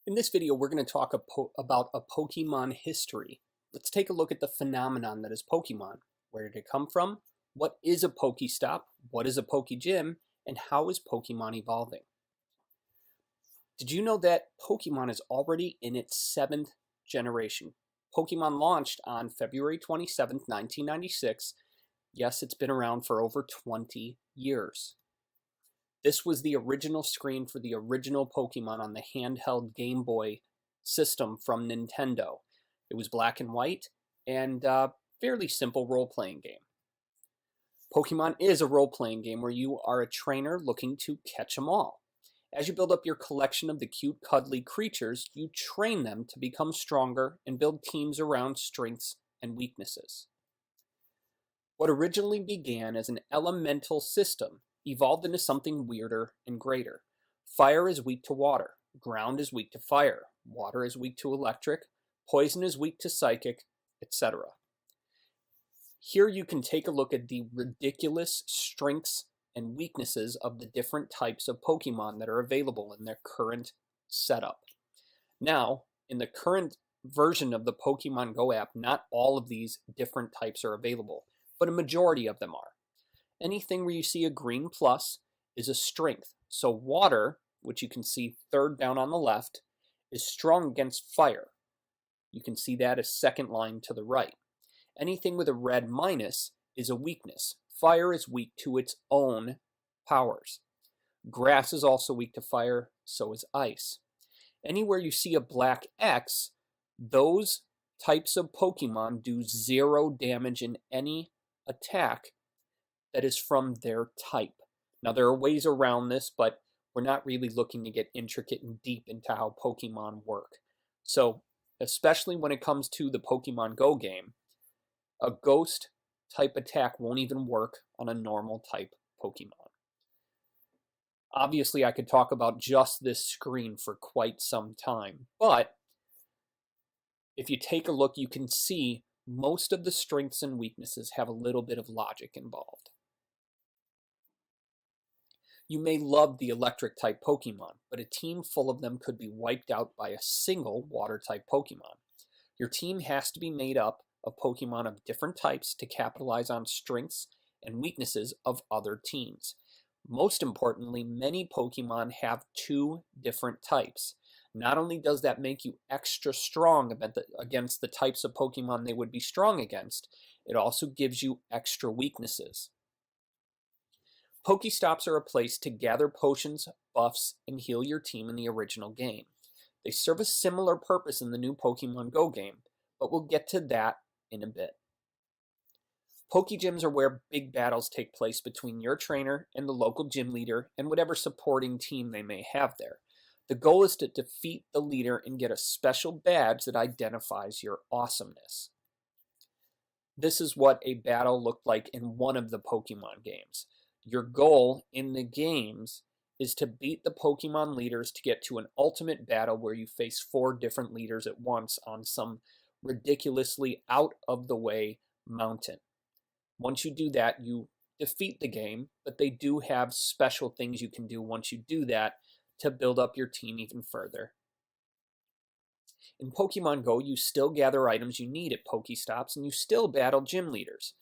In this video, we're going to talk about a Pokemon history. Let's take a look at the phenomenon that is Pokemon. Where did it come from? What is a Pokestop? What is a Pokegym? And how is Pokemon evolving? Did you know that Pokemon is already in its 7th generation? Pokemon launched on February 27th, 1996. Yes, it's been around for over 20 years. This was the original screen for the original Pokemon on the handheld Game Boy system from Nintendo. It was black and white and a fairly simple role-playing game. Pokemon is a role-playing game where you are a trainer looking to catch them all. As you build up your collection of the cute, cuddly creatures, you train them to become stronger and build teams around strengths and weaknesses. What originally began as an elemental system evolved into something weirder and greater. Fire is weak to water, ground is weak to fire, water is weak to electric, poison is weak to psychic, etc. Here you can take a look at the ridiculous strengths and weaknesses of the different types of Pokemon that are available in their current setup. Now, in the current version of the Pokemon Go app, not all of these different types are available, but a majority of them are. Anything where you see a green plus is a strength. So water, which you can see third down on the left, is strong against fire. You can see that as second line to the right. Anything with a red minus is a weakness. Fire is weak to its own powers. Grass is also weak to fire, so is ice. Anywhere you see a black X, those types of Pokemon do 0 damage in any attack that is from their type. Now there are ways around this, but we're not really looking to get intricate and deep into how Pokemon work. So, especially when it comes to the Pokemon Go game, a ghost type attack won't even work on a normal type Pokemon. Obviously, I could talk about just this screen for quite some time, but if you take a look, you can see most of the strengths and weaknesses have a little bit of logic involved. You may love the electric type Pokemon, but a team full of them could be wiped out by a single water type Pokemon. Your team has to be made up of Pokemon of different types to capitalize on strengths and weaknesses of other teams. Most importantly, many Pokemon have 2 different types. Not only does that make you extra strong against the types of Pokemon they would be strong against, it also gives you extra weaknesses. Pokestops are a place to gather potions, buffs, and heal your team in the original game. They serve a similar purpose in the new Pokemon Go game, but we'll get to that in a bit. Pokegyms are where big battles take place between your trainer and the local gym leader and whatever supporting team they may have there. The goal is to defeat the leader and get a special badge that identifies your awesomeness. This is what a battle looked like in one of the Pokemon games. Your goal in the games is to beat the Pokemon leaders to get to an ultimate battle where you face 4 different leaders at once on some ridiculously out of the way mountain. Once you do that, you defeat the game, but they do have special things you can do once you do that to build up your team even further. In Pokemon Go, you still gather items you need at Pokestops and you still battle gym leaders.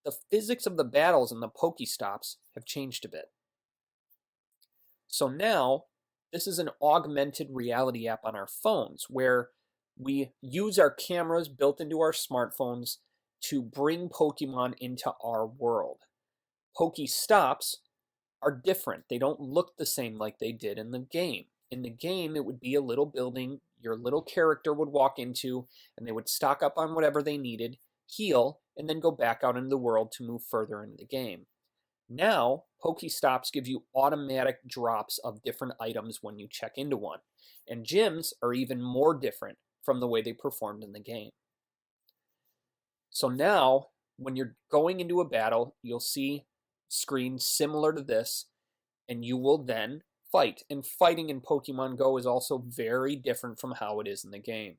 The physics of the battles in the Pokestops have changed a bit. So now, this is an augmented reality app on our phones where we use our cameras built into our smartphones to bring Pokemon into our world. Pokestops are different. They don't look the same like they did in the game. In the game, it would be a little building your little character would walk into, and they would stock up on whatever they needed, heal, and then go back out into the world to move further into the game. Now, Pokestops give you automatic drops of different items when you check into one, and gyms are even more different from the way they performed in the game. So now, when you're going into a battle, you'll see screens similar to this, and you will then fight. And fighting in Pokemon Go is also very different from how it is in the game.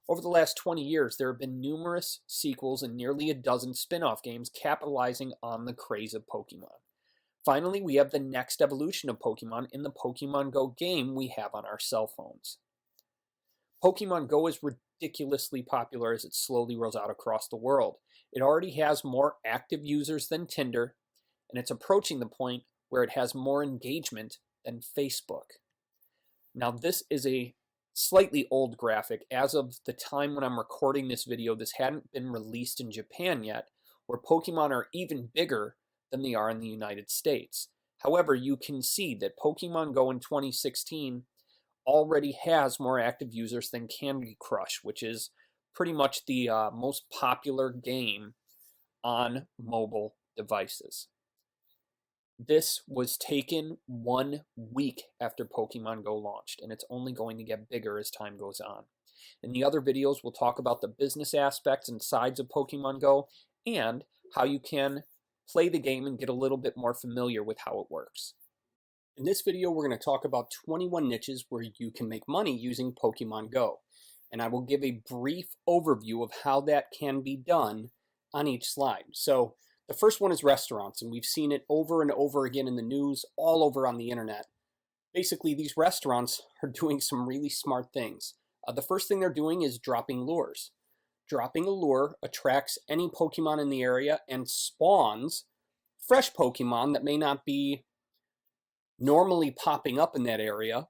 Over the last 20 years, there have been numerous sequels and nearly a dozen spin-off games capitalizing on the craze of Pokemon. Finally, we have the next evolution of Pokemon in the Pokemon Go game we have on our cell phones. Pokemon Go is ridiculously popular as it slowly rolls out across the world. It already has more active users than Tinder, and it's approaching the point where it has more engagement than Facebook. Now, this is a slightly old graphic. As of the time when I'm recording this video, this hadn't been released in Japan yet, where Pokemon are even bigger than they are in the United States. However, you can see that Pokemon Go in 2016 already has more active users than Candy Crush, which is pretty much the most popular game on mobile devices. This was taken 1 week after Pokemon Go launched, and it's only going to get bigger as time goes on. In the other videos, we'll talk about the business aspects and sides of Pokemon Go and how you can play the game and get a little bit more familiar with how it works. In this video, we're going to talk about 21 niches where you can make money using Pokemon Go, and I will give a brief overview of how that can be done on each slide. So the first one is restaurants, and we've seen it over and over again in the news, all over on the internet. Basically, these restaurants are doing some really smart things. The first thing they're doing is dropping lures. Dropping a lure attracts any Pokemon in the area and spawns fresh Pokemon that may not be normally popping up in that area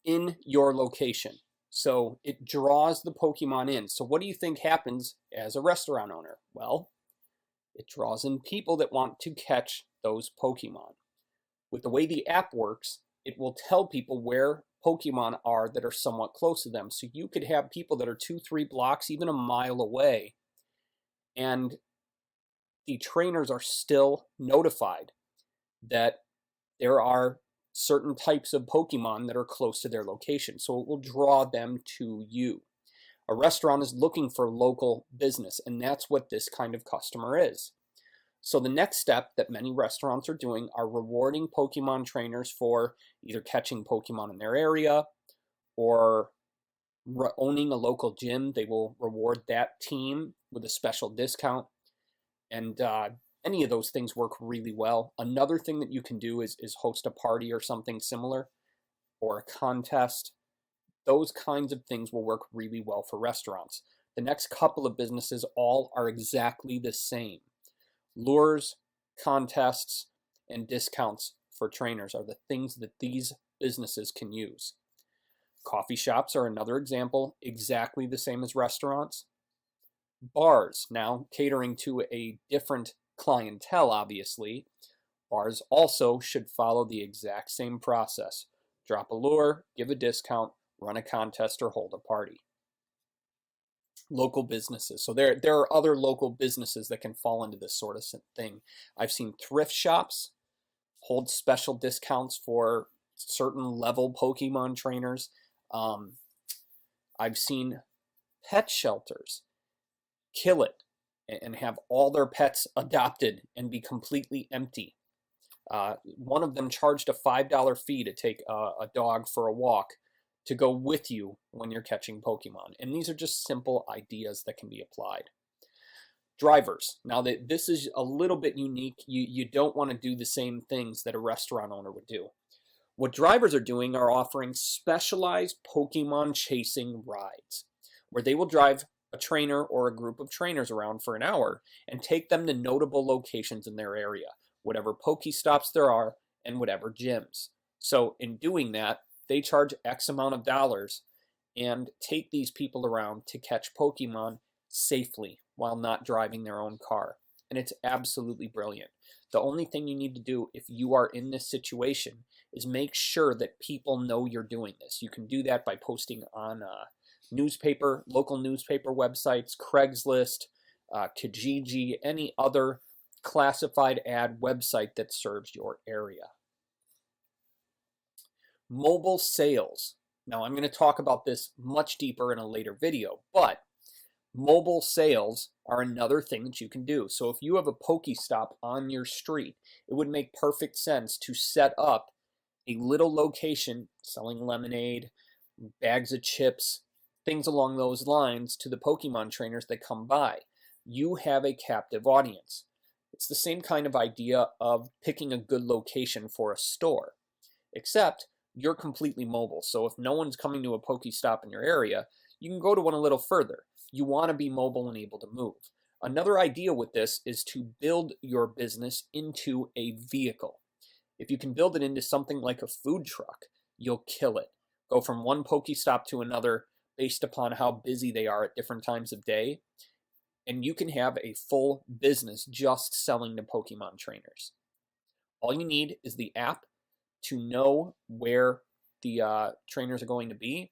in your location. So it draws the Pokemon in. So what do you think happens as a restaurant owner? Well, it draws in people that want to catch those Pokemon. With the way the app works, it will tell people where Pokemon are that are somewhat close to them. So you could have people that are 2-3 blocks, even a mile away, and the trainers are still notified that there are certain types of Pokemon that are close to their location. So it will draw them to you. A restaurant is looking for local business, and that's what this kind of customer is. So the next step that many restaurants are doing are rewarding Pokemon trainers for either catching Pokemon in their area or owning a local gym. They will reward that team with a special discount, and any of those things work really well. Another thing that you can do is host a party or something similar, or a contest. Those kinds of things will work really well for restaurants. The next couple of businesses all are exactly the same. Lures, contests, and discounts for trainers are the things that these businesses can use. Coffee shops are another example, exactly the same as restaurants. Bars, now catering to a different clientele, obviously. Bars also should follow the exact same process. Drop a lure, give a discount, run a contest, or hold a party. Local businesses. So there are other local businesses that can fall into this sort of thing. I've seen thrift shops hold special discounts for certain level Pokemon trainers. I've seen pet shelters kill it and have all their pets adopted and be completely empty. One of them charged a $5 fee to take a dog for a walk to go with you when you're catching Pokemon. And these are just simple ideas that can be applied. Drivers. Now, this is a little bit unique. You don't want to do the same things that a restaurant owner would do. What drivers are doing are offering specialized Pokemon chasing rides, where they will drive a trainer or a group of trainers around for an hour and take them to notable locations in their area, whatever Pokestops there are and whatever gyms. So in doing that, they charge X amount of dollars and take these people around to catch Pokemon safely while not driving their own car. And it's absolutely brilliant. The only thing you need to do if you are in this situation is make sure that people know you're doing this. You can do that by posting on local newspaper websites, Craigslist, Kijiji, any other classified ad website that serves your area. Mobile sales. Now, I'm going to talk about this much deeper in a later video, but mobile sales are another thing that you can do. So if you have a Pokestop on your street, it would make perfect sense to set up a little location selling lemonade, bags of chips, things along those lines to the Pokemon trainers that come by. You have a captive audience. It's the same kind of idea of picking a good location for a store, except you're completely mobile. So if no one's coming to a Pokestop in your area, you can go to one a little further. You want to be mobile and able to move. Another idea with this is to build your business into a vehicle. If you can build it into something like a food truck, you'll kill it. Go from one Pokestop to another based upon how busy they are at different times of day. And you can have a full business just selling to Pokemon trainers. All you need is the app to know where the trainers are going to be,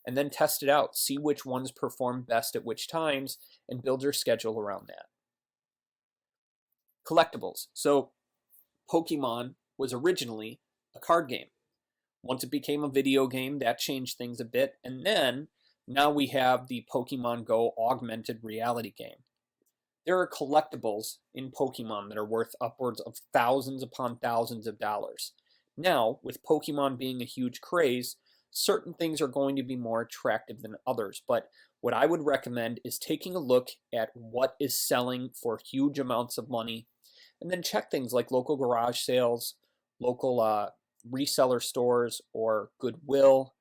and then test it out. See which ones perform best at which times, and build your schedule around that. Collectibles. So Pokemon was originally a card game. Once it became a video game, that changed things a bit, and then now we have the Pokemon Go augmented reality game. There are collectibles in Pokemon that are worth upwards of thousands upon thousands of dollars. Now, with Pokemon being a huge craze, certain things are going to be more attractive than others, but what I would recommend is taking a look at what is selling for huge amounts of money, and then check things like local garage sales, local reseller stores, or Goodwill.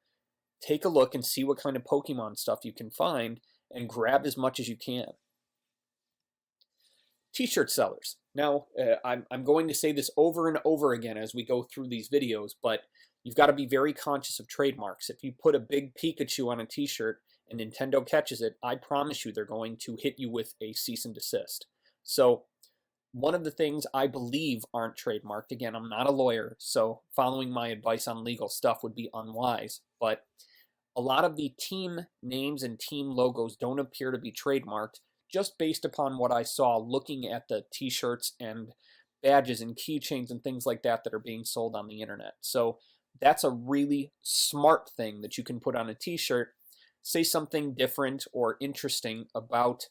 Take a look and see what kind of Pokemon stuff you can find, and grab as much as you can. T-shirt sellers. Now, I'm going to say this over and over again as we go through these videos, but you've got to be very conscious of trademarks. If you put a big Pikachu on a t-shirt and Nintendo catches it, I promise you they're going to hit you with a cease and desist. So one of the things I believe aren't trademarked, again, I'm not a lawyer, so following my advice on legal stuff would be unwise, but a lot of the team names and team logos don't appear to be trademarked, just based upon what I saw looking at the t-shirts and badges and keychains and things like that that are being sold on the internet. So that's a really smart thing that you can put on a t-shirt. Say something different or interesting about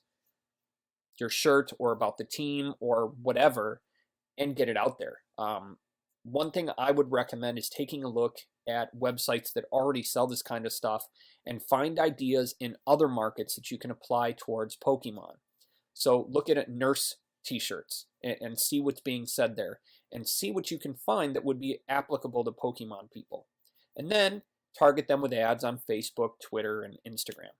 your shirt or about the team or whatever, and get it out there. One thing I would recommend is taking a look at websites that already sell this kind of stuff and find ideas in other markets that you can apply towards Pokemon. So look at nurse t-shirts and see what's being said there, and see what you can find that would be applicable to Pokemon people. And then target them with ads on Facebook, Twitter, and Instagram.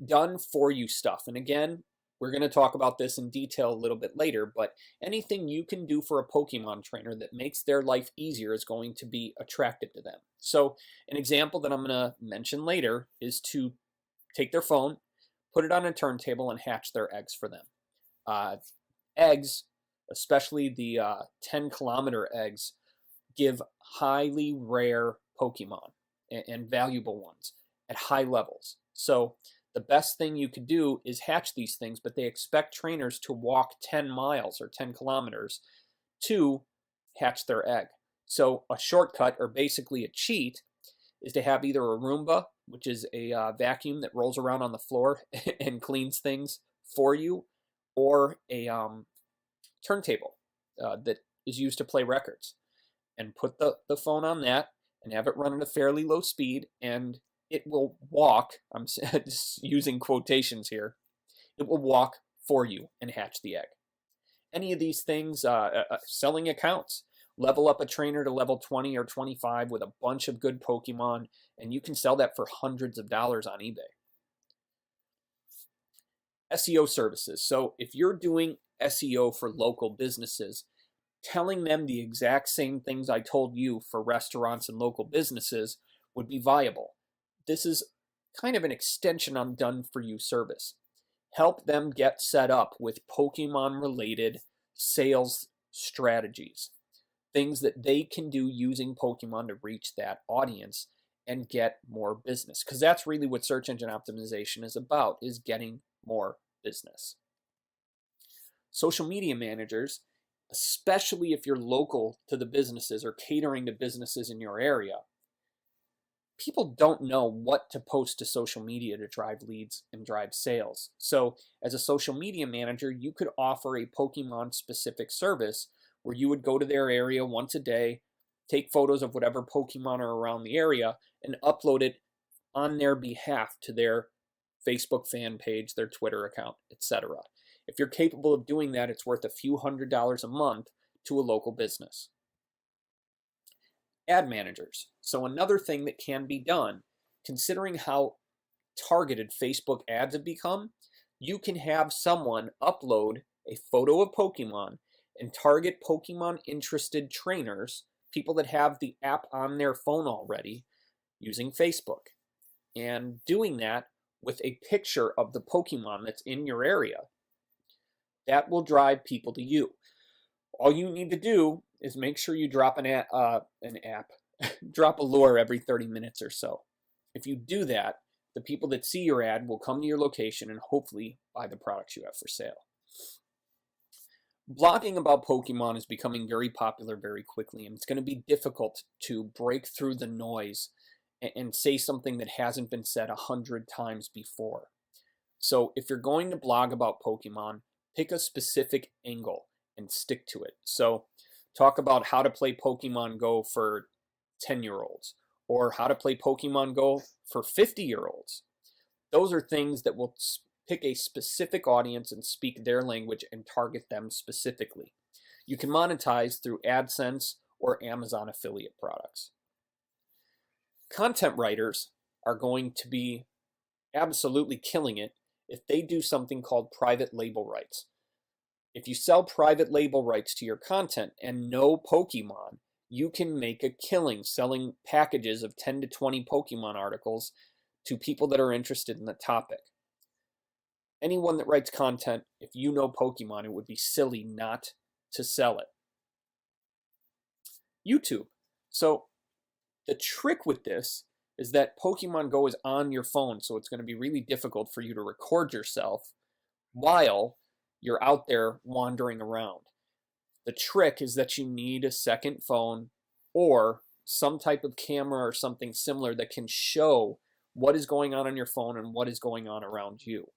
Done for you stuff. And again, we're going to talk about this in detail a little bit later, but anything you can do for a Pokemon trainer that makes their life easier is going to be attractive to them. So an example that I'm going to mention later is to take their phone, put it on a turntable, and hatch their eggs for them. Eggs, especially the 10-kilometer eggs, give highly rare Pokemon and valuable ones at high levels. So the best thing you could do is hatch these things, but they expect trainers to walk 10 miles or 10 kilometers to hatch their egg. So a shortcut, or basically a cheat, is to have either a Roomba, which is a vacuum that rolls around on the floor and cleans things for you, or a turntable that is used to play records. And put the phone on that and have it run at a fairly low speed, and it will walk, I'm just using quotations here, it will walk for you and hatch the egg. Any of these things, selling accounts, level up a trainer to level 20 or 25 with a bunch of good Pokemon, and you can sell that for hundreds of dollars on eBay. SEO services. So if you're doing SEO for local businesses, telling them the exact same things I told you for restaurants and local businesses would be viable. This is kind of an extension on done for you service. Help them get set up with Pokemon related sales strategies, things that they can do using Pokemon to reach that audience and get more business, because that's really what search engine optimization is about, is getting more business. Social media managers, especially if you're local to the businesses or catering to businesses in your area, people don't know what to post to social media to drive leads and drive sales. So as a social media manager, you could offer a Pokemon specific service where you would go to their area once a day, take photos of whatever Pokemon are around the area, and upload it on their behalf to their Facebook fan page, their Twitter account, etc. If you're capable of doing that, it's worth a few $100s a month to a local business. Ad managers. So another thing that can be done, considering how targeted Facebook ads have become, you can have someone upload a photo of Pokemon and target Pokemon interested trainers, people that have the app on their phone already, using Facebook. And doing that with a picture of the Pokemon that's in your area. That will drive people to you. All you need to do is make sure you drop drop a lure every 30 minutes or so. If you do that, the people that see your ad will come to your location and hopefully buy the products you have for sale. Blogging about Pokemon is becoming very popular very quickly, and it's going to be difficult to break through the noise and say something that hasn't been said 100 times before. So if you're going to blog about Pokemon, pick a specific angle and stick to it. So talk about how to play Pokemon Go for 10-year-olds or how to play Pokemon Go for 50-year-olds. Those are things that will pick a specific audience and speak their language and target them specifically. You can monetize through AdSense or Amazon affiliate products. Content writers are going to be absolutely killing it if they do something called private label rights. If you sell private label rights to your content and know Pokemon, you can make a killing selling packages of 10 to 20 Pokemon articles to people that are interested in the topic. Anyone that writes content, if you know Pokemon, it would be silly not to sell it. YouTube. So the trick with this is that Pokemon Go is on your phone, so it's going to be really difficult for you to record yourself while you're out there wandering around. The trick is that you need a second phone or some type of camera or something similar that can show what is going on your phone and what is going on around you.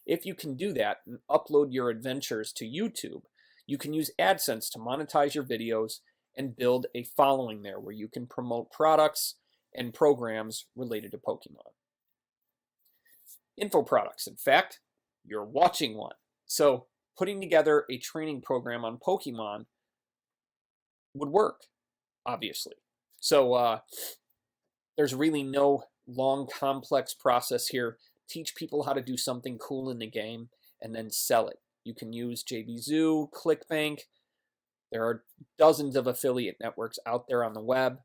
If you can do that and upload your adventures to YouTube, you can use AdSense to monetize your videos and build a following there where you can promote products and programs related to Pokemon. Info products. In fact, you're watching one. So putting together a training program on Pokemon would work, obviously. So there's really no long, complex process here. Teach people how to do something cool in the game and then sell it. You can use JVZoo, ClickBank. There are dozens of affiliate networks out there on the web.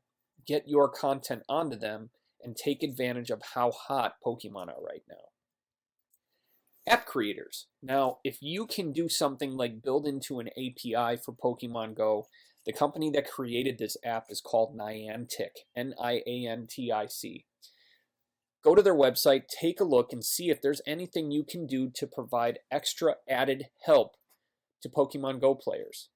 Get your content onto them and take advantage of how hot Pokemon are right now. App creators. Now, if you can do something like build into an API for Pokemon Go, the company that created this app is called Niantic, Niantic. Go to their website, take a look, and see if there's anything you can do to provide extra added help to Pokemon Go players.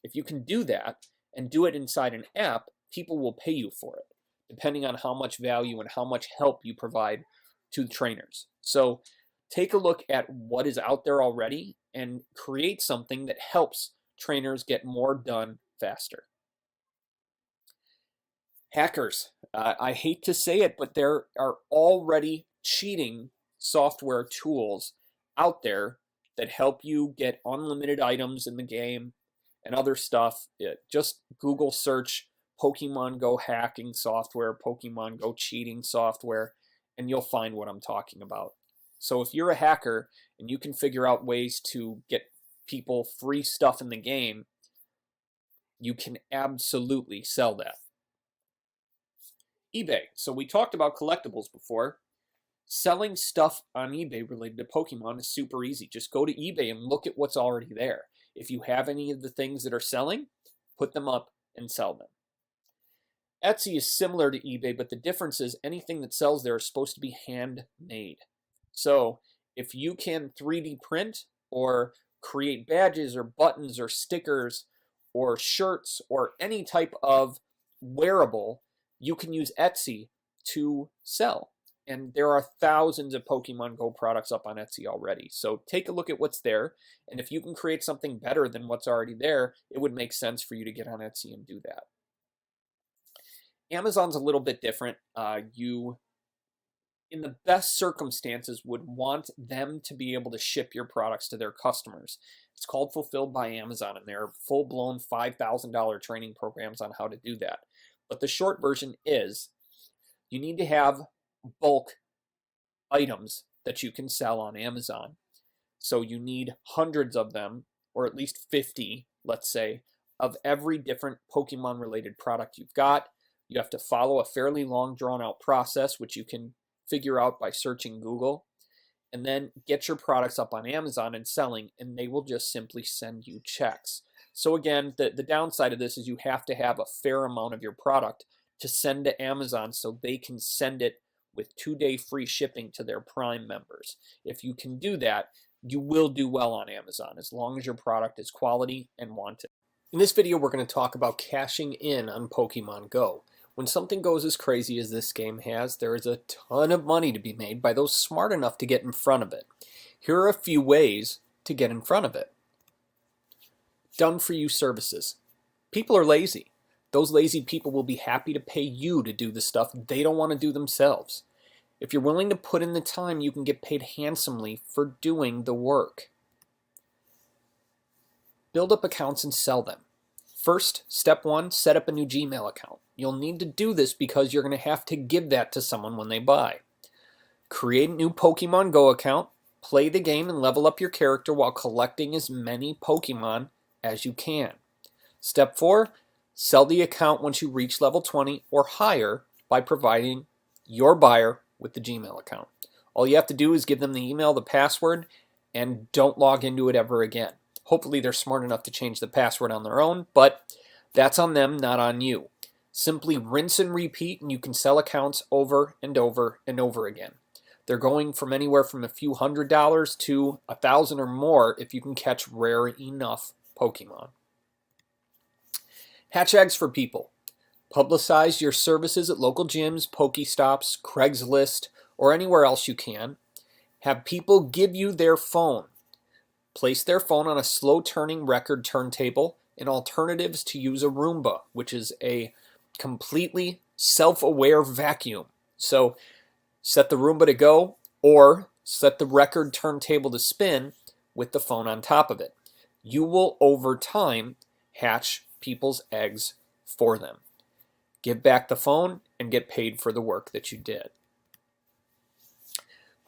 If you can do that and do it inside an app, people will pay you for it, depending on how much value and how much help you provide to the trainers. So take a look at what is out there already and create something that helps trainers get more done faster. Hackers. I hate to say it, but there are already cheating software tools out there that help you get unlimited items in the game and other stuff. Just Google search Pokemon Go hacking software, Pokemon Go cheating software, and you'll find what I'm talking about. So if you're a hacker and you can figure out ways to get people free stuff in the game, you can absolutely sell that. eBay. So we talked about collectibles before. Selling stuff on eBay related to Pokemon is super easy. Just go to eBay and look at what's already there. If you have any of the things that are selling, put them up and sell them. Etsy is similar to eBay, but the difference is anything that sells there is supposed to be handmade. So if you can 3D print or create badges or buttons or stickers or shirts or any type of wearable, you can use Etsy to sell. And there are thousands of Pokemon Go products up on Etsy already. So take a look at what's there. And if you can create something better than what's already there, it would make sense for you to get on Etsy and do that. Amazon's a little bit different. You in the best circumstances, would want them to be able to ship your products to their customers. It's called Fulfilled by Amazon, and there are full-blown $5,000 training programs on how to do that. But the short version is you need to have bulk items that you can sell on Amazon. So you need hundreds of them, or at least 50, let's say, of every different Pokemon related product you've got. You have to follow a fairly long drawn out process, which you can figure out by searching Google, and then get your products up on Amazon and selling, and they will just simply send you checks. So again, the downside of this is you have to have a fair amount of your product to send to Amazon so they can send it with 2-day free shipping to their Prime members. If you can do that, you will do well on Amazon as long as your product is quality and wanted. In this video, we're going to talk about cashing in on Pokemon Go. When something goes as crazy as this game has, there is a ton of money to be made by those smart enough to get in front of it. Here are a few ways to get in front of it. Done for you services. People are lazy. Those lazy people will be happy to pay you to do the stuff they don't want to do themselves. If you're willing to put in the time, you can get paid handsomely for doing the work. Build up accounts and sell them. First, step 1, set up a new Gmail account. You'll need to do this because you're going to have to give that to someone when they buy. Create a new Pokemon Go account, play the game and level up your character while collecting as many Pokemon as you can. Step 4, sell the account once you reach level 20 or higher by providing your buyer with the Gmail account. All you have to do is give them the email, the password, and don't log into it ever again. Hopefully they're smart enough to change the password on their own, but that's on them, not on you. Simply rinse and repeat, and you can sell accounts over and over and over again. They're going from anywhere from a few $100s to $1,000 or more if you can catch rare enough Pokemon. Hatch eggs for people. Publicize your services at local gyms, Pokestops, Craigslist, or anywhere else you can. Have people give you their phone. Place their phone on a slow-turning record turntable, and alternatives to use a Roomba, which is a completely self-aware vacuum. So set the Roomba to go, or set the record turntable to spin with the phone on top of it. You will, over time, hatch people's eggs for them. Give back the phone and get paid for the work that you did.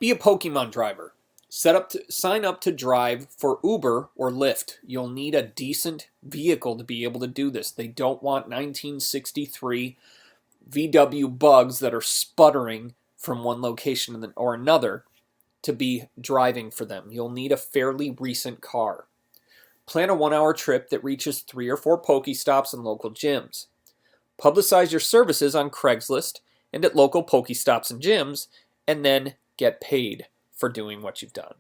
Be a Pokemon driver. Sign up to drive for Uber or Lyft. You'll need a decent vehicle to be able to do this. They don't want 1963 VW bugs that are sputtering from one location or another to be driving for them. You'll need a fairly recent car. Plan a 1-hour trip that reaches 3 or 4 Pokestops and local gyms. Publicize your services on Craigslist and at local Pokestops and gyms, and then get paid for doing what you've done.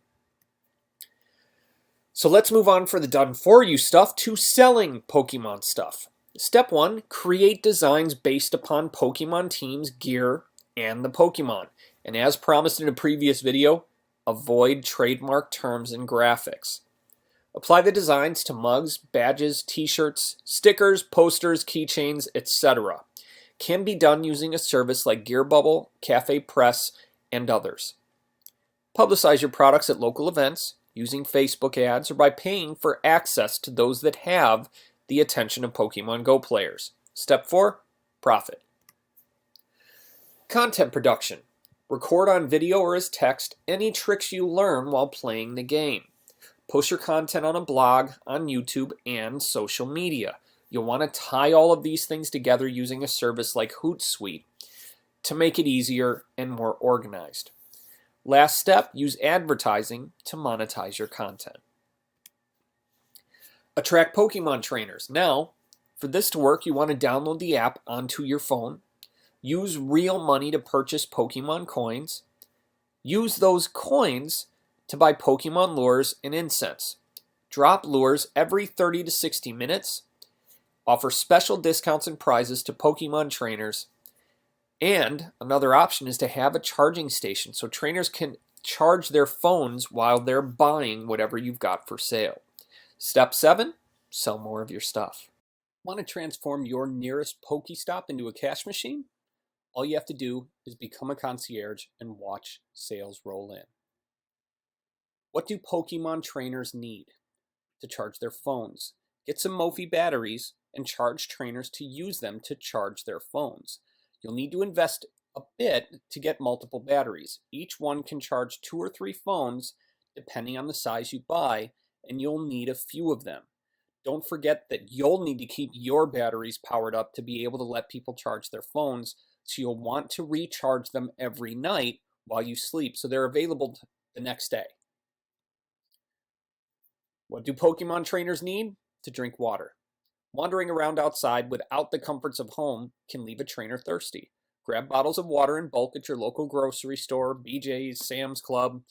So let's move on for the done for you stuff to selling Pokemon stuff. Step 1, create designs based upon Pokemon teams, gear, and the Pokemon. And as promised in a previous video, avoid trademark terms and graphics. Apply the designs to mugs, badges, t-shirts, stickers, posters, keychains, etc. Can be done using a service like Gear Bubble, Cafe Press, and others. Publicize your products at local events using Facebook ads or by paying for access to those that have the attention of Pokemon Go players. Step 4, profit. Content production. Record on video or as text any tricks you learn while playing the game. Post your content on a blog, on YouTube, and social media. You'll want to tie all of these things together using a service like Hootsuite to make it easier and more organized. Last step, use advertising to monetize your content. Attract Pokemon trainers. Now, for this to work, you want to download the app onto your phone. Use real money to purchase Pokemon coins. Use those coins to buy Pokemon lures and incense. Drop lures every 30 to 60 minutes. Offer special discounts and prizes to Pokemon trainers. And another option is to have a charging station so trainers can charge their phones while they're buying whatever you've got for sale. Step 7, sell more of your stuff. Want to transform your nearest Pokestop into a cash machine? All you have to do is become a concierge and watch sales roll in. What do Pokemon trainers need? To charge their phones. Get some Mophie batteries and charge trainers to use them to charge their phones. You'll need to invest a bit to get multiple batteries. Each one can charge 2 or 3 phones depending on the size you buy, and you'll need a few of them. Don't forget that you'll need to keep your batteries powered up to be able to let people charge their phones, so you'll want to recharge them every night while you sleep so they're available the next day. What do Pokemon trainers need? To drink water. Wandering around outside without the comforts of home can leave a trainer thirsty. Grab bottles of water in bulk at your local grocery store, BJ's, Sam's Club,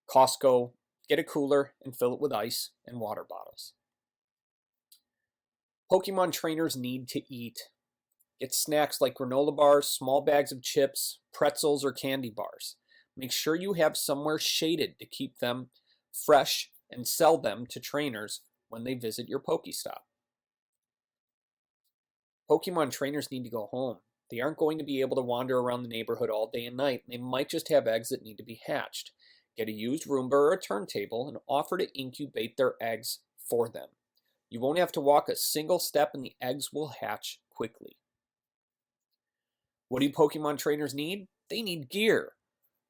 Costco. Get a cooler and fill it with ice and water bottles. Pokemon trainers need to eat. Get snacks like granola bars, small bags of chips, pretzels, or candy bars. Make sure you have somewhere shaded to keep them fresh and sell them to trainers when they visit your Pokestop. Pokemon trainers need to go home. They aren't going to be able to wander around the neighborhood all day and night. They might just have eggs that need to be hatched. Get a used Roomba or a turntable and offer to incubate their eggs for them. You won't have to walk a single step and the eggs will hatch quickly. What do Pokemon trainers need? They need gear.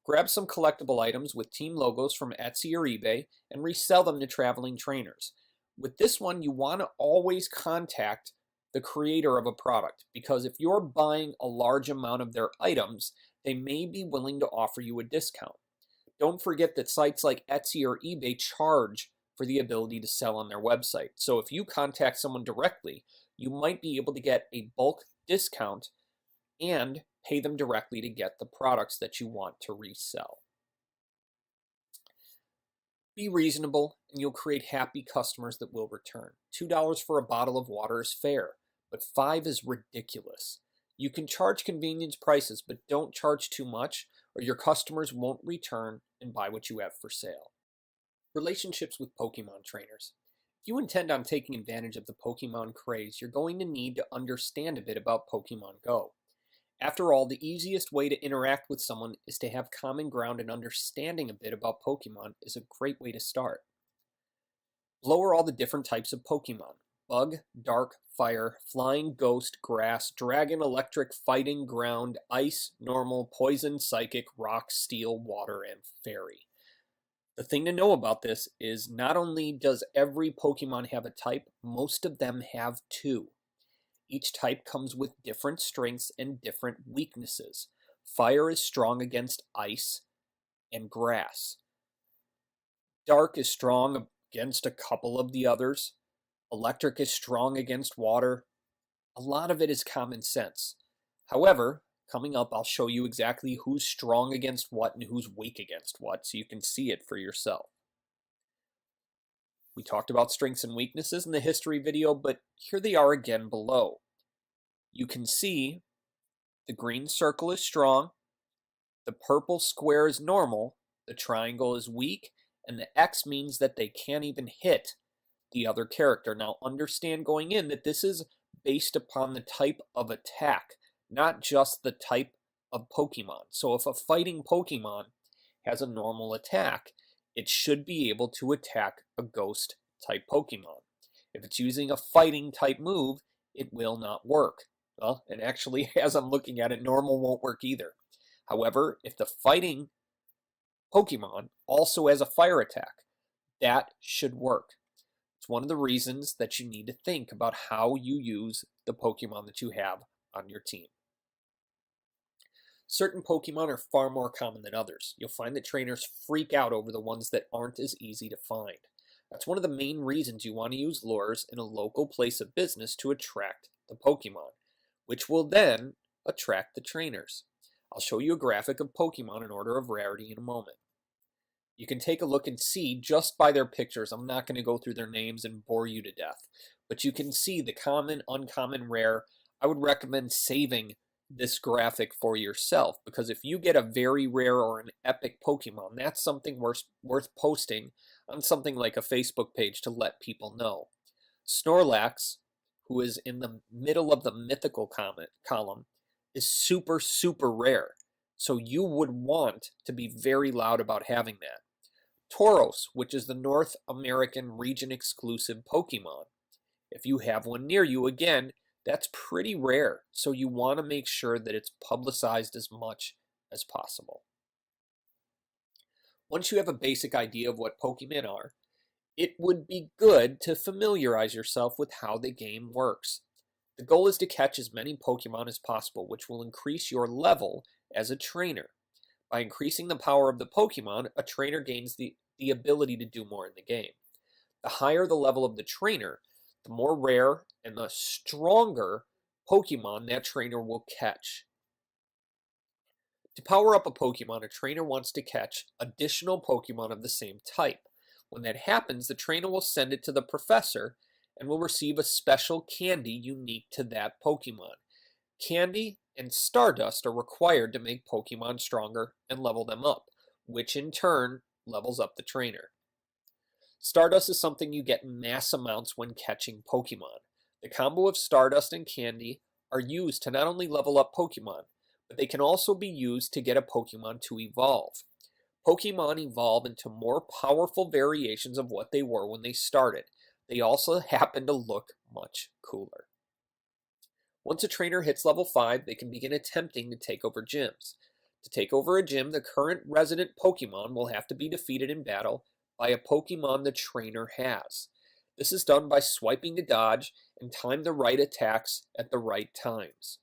Grab some collectible items with team logos from Etsy or eBay and resell them to traveling trainers. With this one, you want to always contact the creator of a product, because if you're buying a large amount of their items, they may be willing to offer you a discount. Don't forget that sites like Etsy or eBay charge for the ability to sell on their website. So if you contact someone directly, you might be able to get a bulk discount and pay them directly to get the products that you want to resell. Be reasonable and you'll create happy customers that will return. $2 for a bottle of water is fair, but $5 is ridiculous. You can charge convenience prices, but don't charge too much or your customers won't return and buy what you have for sale. Relationships with Pokemon trainers. If you intend on taking advantage of the Pokemon craze, you're going to need to understand a bit about Pokemon Go. After all, the easiest way to interact with someone is to have common ground, and understanding a bit about Pokemon is a great way to start. Below are all the different types of Pokemon: Bug, Dark, Fire, Flying, Ghost, Grass, Dragon, Electric, Fighting, Ground, Ice, Normal, Poison, Psychic, Rock, Steel, Water, and Fairy. The thing to know about this is not only does every Pokemon have a type, most of them have 2. Each type comes with different strengths and different weaknesses. Fire is strong against ice and grass. Dark is strong against a couple of the others. Electric is strong against water. A lot of it is common sense. However, coming up, I'll show you exactly who's strong against what and who's weak against what, so you can see it for yourself. We talked about strengths and weaknesses in the history video, but here they are again below. You can see the green circle is strong, the purple square is normal, the triangle is weak, and the X means that they can't even hit the other character. Now understand going in that this is based upon the type of attack, not just the type of Pokemon. So if a fighting Pokemon has a normal attack, it should be able to attack a ghost type Pokemon. If it's using a fighting type move, it will not work. Well, and actually, as I'm looking at it, normal won't work either. However, if the fighting Pokemon also has a fire attack, that should work. It's one of the reasons that you need to think about how you use the Pokemon that you have on your team. Certain Pokemon are far more common than others. You'll find that trainers freak out over the ones that aren't as easy to find. That's one of the main reasons you want to use lures in a local place of business to attract the Pokemon, which will then attract the trainers. I'll show you a graphic of Pokemon in order of rarity in a moment. You can take a look and see just by their pictures. I'm not going to go through their names and bore you to death, but you can see the common, uncommon, rare. I would recommend saving this graphic for yourself, because if you get a very rare or an epic Pokemon, that's something worth posting on something like a Facebook page to let people know. Snorlax, who is in the middle of the mythical column, is super, super rare. So you would want to be very loud about having that. Tauros, which is the North American region exclusive Pokemon. If you have one near you, again, that's pretty rare. So you want to make sure that it's publicized as much as possible. Once you have a basic idea of what Pokemon are, it would be good to familiarize yourself with how the game works. The goal is to catch as many Pokemon as possible, which will increase your level as a trainer. By increasing the power of the Pokemon, a trainer gains the ability to do more in the game. The higher the level of the trainer, the more rare and the stronger Pokemon that trainer will catch. To power up a Pokemon, a trainer wants to catch additional Pokemon of the same type. When that happens, the trainer will send it to the professor and will receive a special candy unique to that Pokemon. Candy and Stardust are required to make Pokemon stronger and level them up, which in turn levels up the trainer. Stardust is something you get in mass amounts when catching Pokemon. The combo of Stardust and Candy are used to not only level up Pokemon, but they can also be used to get a Pokemon to evolve. Pokemon evolve into more powerful variations of what they were when they started. They also happen to look much cooler. Once a trainer hits level 5, they can begin attempting to take over gyms. To take over a gym, the current resident Pokemon will have to be defeated in battle by a Pokemon the trainer has. This is done by swiping to dodge and time the right attacks at the right times.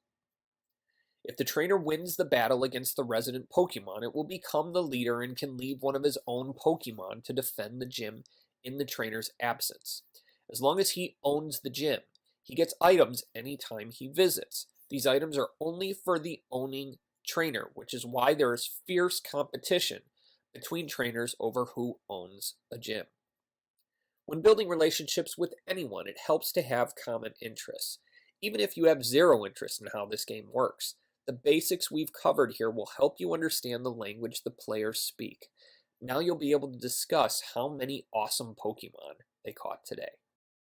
If the trainer wins the battle against the resident Pokemon, it will become the leader and can leave one of his own Pokemon to defend the gym in the trainer's absence. As long as he owns the gym, he gets items anytime he visits. These items are only for the owning trainer, which is why there is fierce competition between trainers over who owns a gym. When building relationships with anyone, it helps to have common interests. Even if you have zero interest in how this game works, the basics we've covered here will help you understand the language the players speak. Now you'll be able to discuss how many awesome Pokemon they caught today.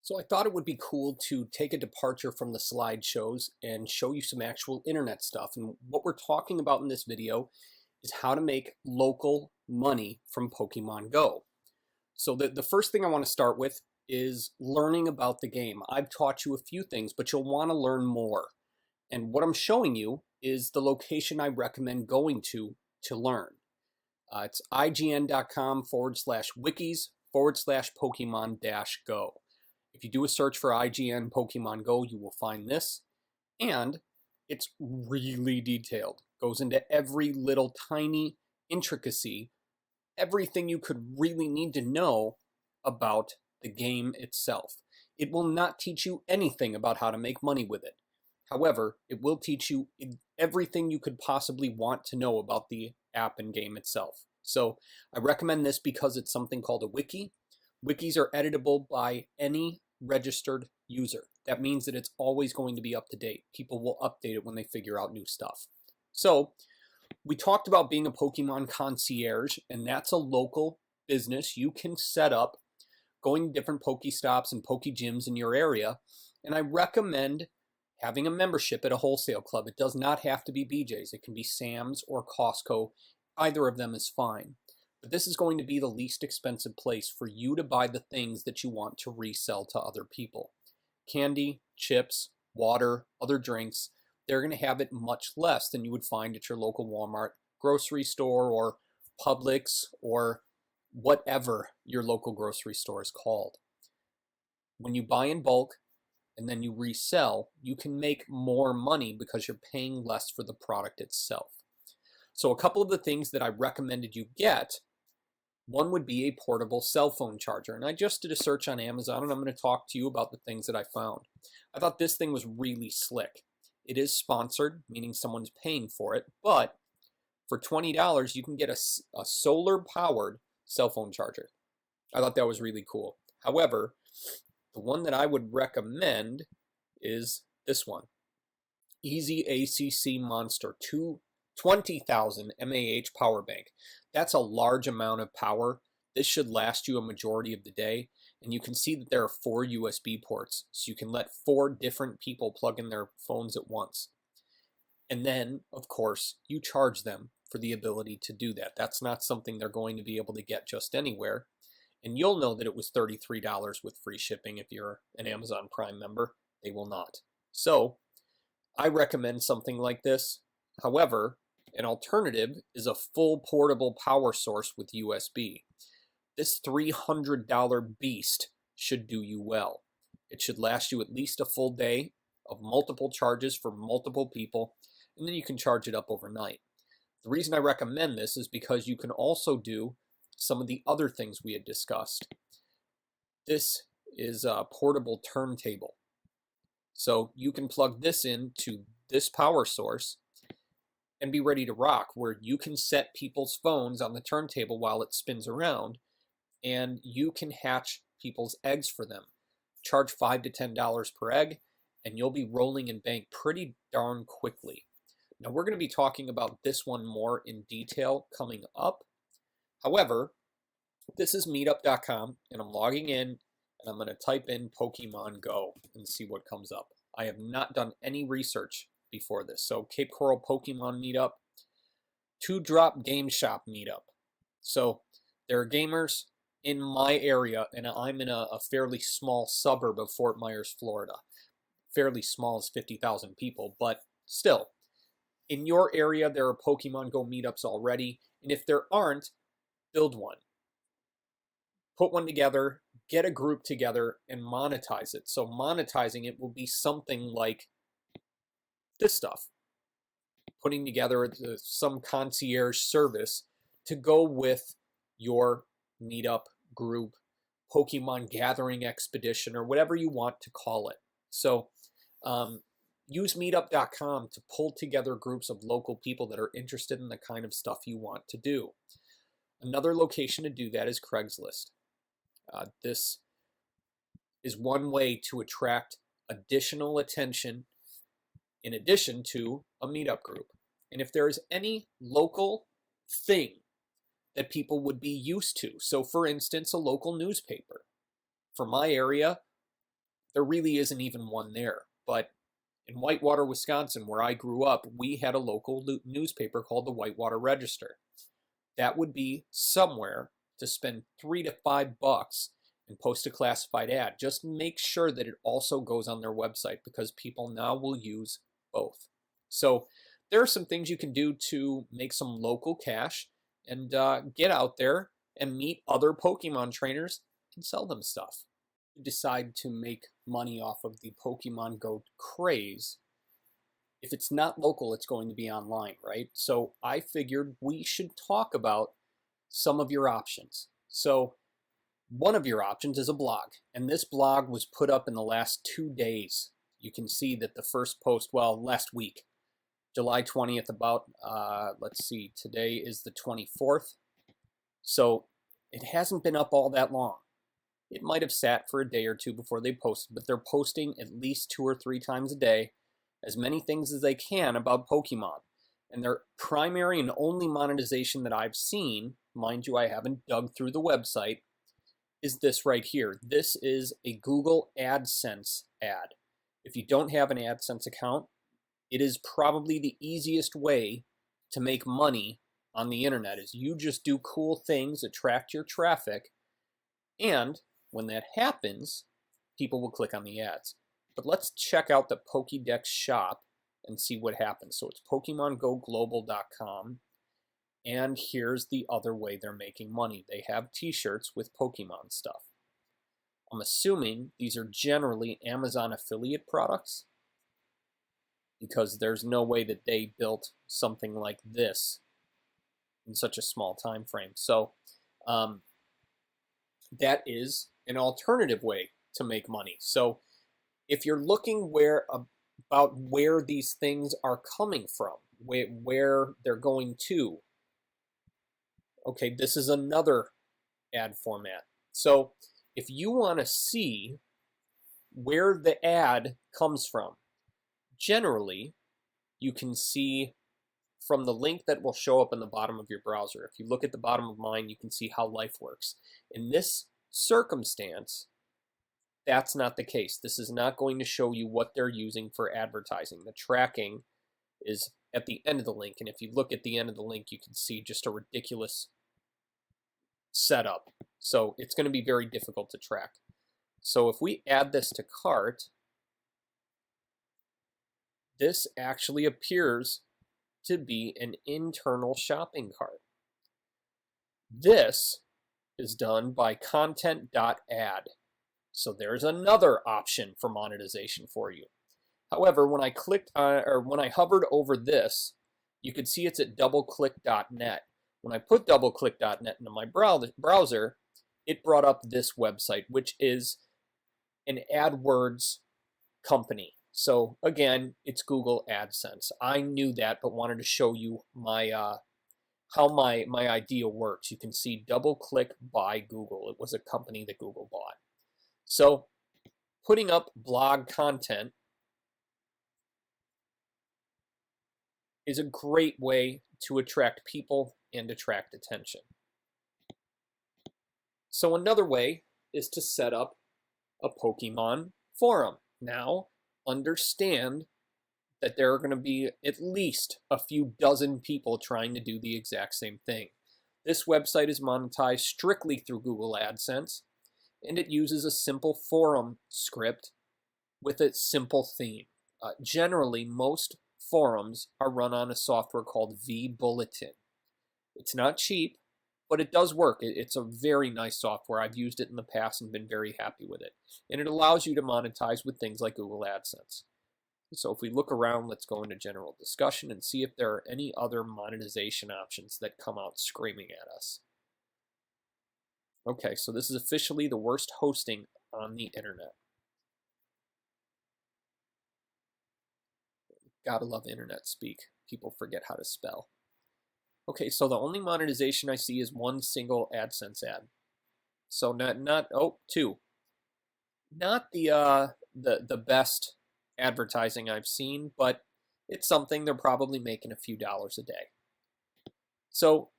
So I thought it would be cool to take a departure from the slideshows and show you some actual internet stuff. And what we're talking about in this video is how to make local money from Pokemon Go. So the first thing I want to start with is learning about the game. I've taught you a few things, but you'll want to learn more. And what I'm showing you is the location I recommend going to learn. It's ign.com/wikis/Pokemon-Go. If you do a search for IGN Pokemon Go, you will find this. And it's really detailed. Goes into every little tiny intricacy, everything you could really need to know about the game itself. It will not teach you anything about how to make money with it. However, it will teach you everything you could possibly want to know about the app and game itself. So I recommend this because it's something called a wiki. Wikis are editable by any registered user. That means that it's always going to be up to date. People will update it when they figure out new stuff. So we talked about being a Pokemon concierge, and that's a local business you can set up going to different Pokestops and Pokegyms in your area. And I recommend having a membership at a wholesale club. It does not have to be BJ's. It can be Sam's or Costco. Either of them is fine. But this is going to be the least expensive place for you to buy the things that you want to resell to other people. Candy, chips, water, other drinks, they're going to have it much less than you would find at your local Walmart, grocery store, or Publix, or whatever your local grocery store is called. When you buy in bulk and then you resell, you can make more money because you're paying less for the product itself. So a couple of the things that I recommended you get, one would be a portable cell phone charger. And I just did a search on Amazon, and I'm going to talk to you about the things that I found. I thought this thing was really slick. It is sponsored, meaning someone's paying for it, but for $20, you can get a solar-powered cell phone charger. I thought that was really cool. However, the one that I would recommend is this one. Easy ACC Monster 20,000 mAh power bank. That's a large amount of power. This should last you a majority of the day. And you can see that there are 4 USB ports. So you can let 4 different people plug in their phones at once. And then, of course, you charge them for the ability to do that. That's not something they're going to be able to get just anywhere. And you'll know that it was $33 with free shipping if you're an Amazon Prime member. They will not. So I recommend something like this. However, an alternative is a full portable power source with USB. This $300 beast should do you well. It should last you at least a full day of multiple charges for multiple people, and then you can charge it up overnight. The reason I recommend this is because you can also do some of the other things we had discussed. This is a portable turntable. So you can plug this into this power source and be ready to rock, where you can set people's phones on the turntable while it spins around, and you can hatch people's eggs for them. Charge $5 to $10 per egg, and you'll be rolling in bank pretty darn quickly. Now, we're going to be talking about this one more in detail coming up. However, this is meetup.com, and I'm logging in, and I'm going to type in Pokemon Go and see what comes up. I have not done any research before this. So Cape Coral Pokemon Meetup, Two Drop Game Shop Meetup. So there are gamers in my area, and I'm in a fairly small suburb of Fort Myers, Florida. Fairly small is 50,000 people, but still. In your area, there are Pokemon Go meetups already, and if there aren't, build one. Put one together, get a group together, and monetize it. So monetizing it will be something like this stuff. Putting together some concierge service to go with your meetup group, Pokemon gathering expedition, or whatever you want to call it. So use meetup.com to pull together groups of local people that are interested in the kind of stuff you want to do. Another location to do that is Craigslist. This is one way to attract additional attention in addition to a meetup group. And if there is any local thing that people would be used to, so for instance, a local newspaper. For my area, there really isn't even one there. But in Whitewater, Wisconsin, where I grew up, we had a local newspaper called the Whitewater Register. That would be somewhere to spend $3 to $5 and post a classified ad. Just make sure that it also goes on their website, because people now will use both. So there are some things you can do to make some local cash and get out there and meet other Pokemon trainers and sell them stuff. You decide to make money off of the Pokemon Go craze. If it's not local, it's going to be online, right? So I figured we should talk about some of your options. So one of your options is a blog, and this blog was put up in the last 2 days. You can see that the first post, well, last week, July 20th, about, let's see, today is the 24th. So it hasn't been up all that long. It might have sat for a day or two before they posted, but they're posting at least 2 or 3 times a day, as many things as they can about Pokemon. And their primary and only monetization that I've seen, mind you, I haven't dug through the website, is this right here. This is a Google AdSense ad. If you don't have an AdSense account, it is probably the easiest way to make money on the internet. Is you just do cool things, attract your traffic, and when that happens, people will click on the ads. But let's check out the Pokédex shop and see what happens. So it's PokemonGoGlobal.com, and here's the other way they're making money. They have t-shirts with Pokemon stuff. I'm assuming these are generally Amazon affiliate products, because there's no way that they built something like this in such a small time frame. So that is an alternative way to make money. So if you're looking about where these things are coming from, where they're going to, okay, this is another ad format. So if you want to see where the ad comes from, generally you can see from the link that will show up in the bottom of your browser. If you look at the bottom of mine, you can see how life works. In this circumstance, that's not the case. This is not going to show you what they're using for advertising. The tracking is at the end of the link. And if you look at the end of the link, you can see just a ridiculous setup. So it's going to be very difficult to track. So if we add this to cart, this actually appears to be an internal shopping cart. This is done by content.add. So there's another option for monetization for you. However, when I clicked on, or when I hovered over this, you could see it's at doubleclick.net. When I put doubleclick.net into my browser, it brought up this website, which is an AdWords company. So again, it's Google AdSense. I knew that, but wanted to show you my how my idea works. You can see DoubleClick by Google. It was a company that Google bought. So putting up blog content is a great way to attract people and attract attention. So another way is to set up a Pokemon forum. Now, understand that there are going to be at least a few dozen people trying to do the exact same thing. This website is monetized strictly through Google AdSense, and it uses a simple forum script with a simple theme. Generally, most forums are run on a software called vBulletin. It's not cheap, but it does work. It's a very nice software. I've used it in the past and been very happy with it. And it allows you to monetize with things like Google AdSense. So if we look around, let's go into general discussion and see if there are any other monetization options that come out screaming at us. Okay, so this is officially the worst hosting on the internet. Gotta love internet speak. People forget how to spell. Okay, so the only monetization I see is one single AdSense ad. So two. Not the best advertising I've seen, but it's something. They're probably making a few dollars a day. So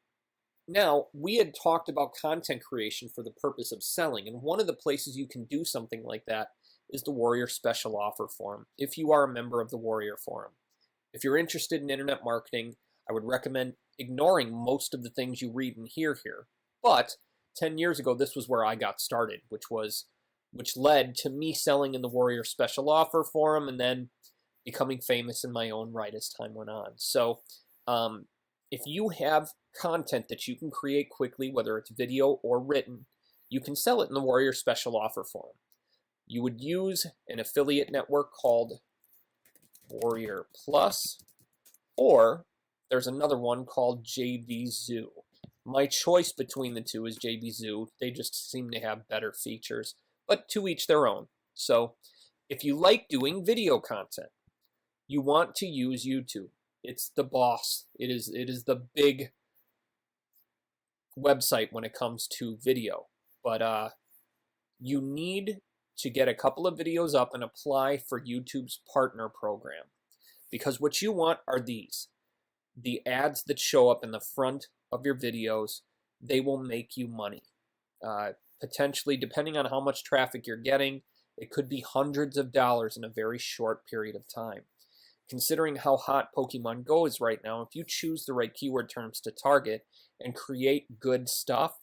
now, we had talked about content creation for the purpose of selling, and one of the places you can do something like that is the Warrior Special Offer Forum, if you are a member of the Warrior Forum. If you're interested in internet marketing, I would recommend ignoring most of the things you read and hear here. But 10 years ago, this was where I got started, which led to me selling in the Warrior Special Offer Forum and then becoming famous in my own right as time went on. So if you have content that you can create quickly, whether it's video or written, you can sell it in the Warrior Special Offer Forum. You would use an affiliate network called Warrior Plus, or there's another one called JVZoo. My choice between the two is JVZoo. They just seem to have better features, but to each their own. So if you like doing video content, you want to use YouTube. It's the boss. It is the big website when it comes to video. But you need to get a couple of videos up and apply for YouTube's partner program. Because what you want are these. The ads that show up in the front of your videos, they will make you money. Potentially, depending on how much traffic you're getting, it could be hundreds of dollars in a very short period of time. Considering how hot Pokemon Go is right now, if you choose the right keyword terms to target and create good stuff,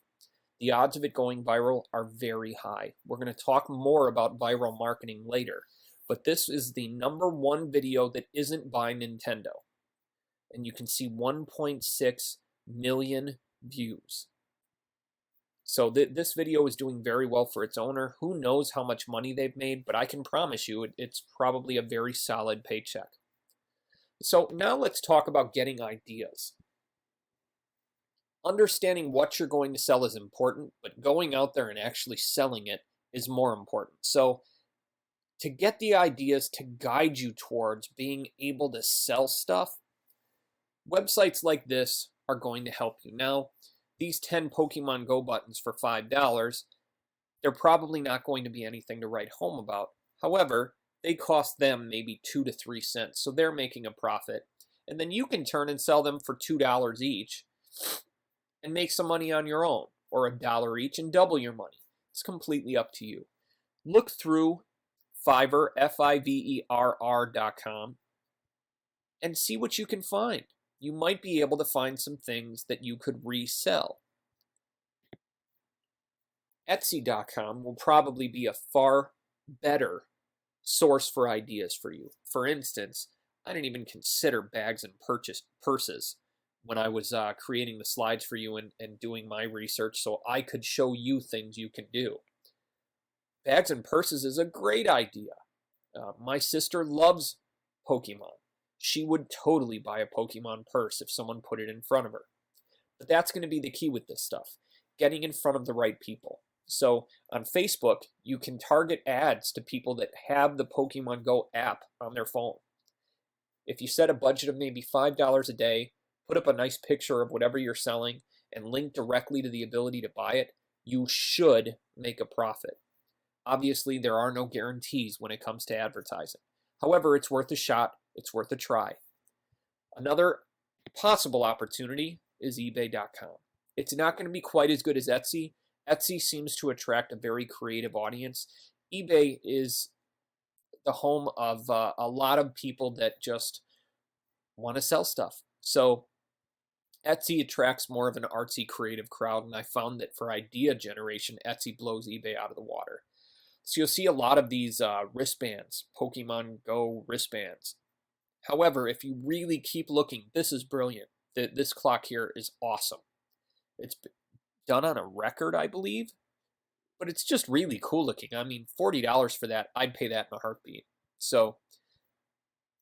the odds of it going viral are very high. We're going to talk more about viral marketing later, but this is the #1 video that isn't by Nintendo. And you can see 1.6 million views. So this video is doing very well for its owner. Who knows how much money they've made, but I can promise you it's probably a very solid paycheck. So now let's talk about getting ideas. Understanding what you're going to sell is important, but going out there and actually selling it is more important. So to get the ideas to guide you towards being able to sell stuff, websites like this are going to help you. Now, these 10 Pokemon Go buttons for $5, they're probably not going to be anything to write home about. However, they cost them maybe 2 to 3 cents, so they're making a profit. And then you can turn and sell them for $2 each and make some money on your own, or $1 each and double your money. It's completely up to you. Look through Fiverr, Fiverr.com, and see what you can find. You might be able to find some things that you could resell. Etsy.com will probably be a far better source for ideas for you. For instance, I didn't even consider bags and purses when I was creating the slides for you and doing my research so I could show you things you can do. Bags and purses is a great idea. My sister loves Pokemon. She would totally buy a Pokemon purse if someone put it in front of her. But that's going to be the key with this stuff, getting in front of the right people. So on Facebook, you can target ads to people that have the Pokemon Go app on their phone. If you set a budget of maybe $5 a day, put up a nice picture of whatever you're selling, and link directly to the ability to buy it, you should make a profit. Obviously, there are no guarantees when it comes to advertising. However, it's worth a shot. It's worth a try. Another possible opportunity is eBay.com. It's not going to be quite as good as Etsy. Etsy seems to attract a very creative audience. eBay is the home of a lot of people that just want to sell stuff. So Etsy attracts more of an artsy, creative crowd, and I found that for idea generation, Etsy blows eBay out of the water. So you'll see a lot of these wristbands, Pokemon Go wristbands. However, if you really keep looking, this is brilliant. This clock here is awesome. It's done on a record, I believe, but it's just really cool looking. I mean, $40 for that, I'd pay that in a heartbeat. So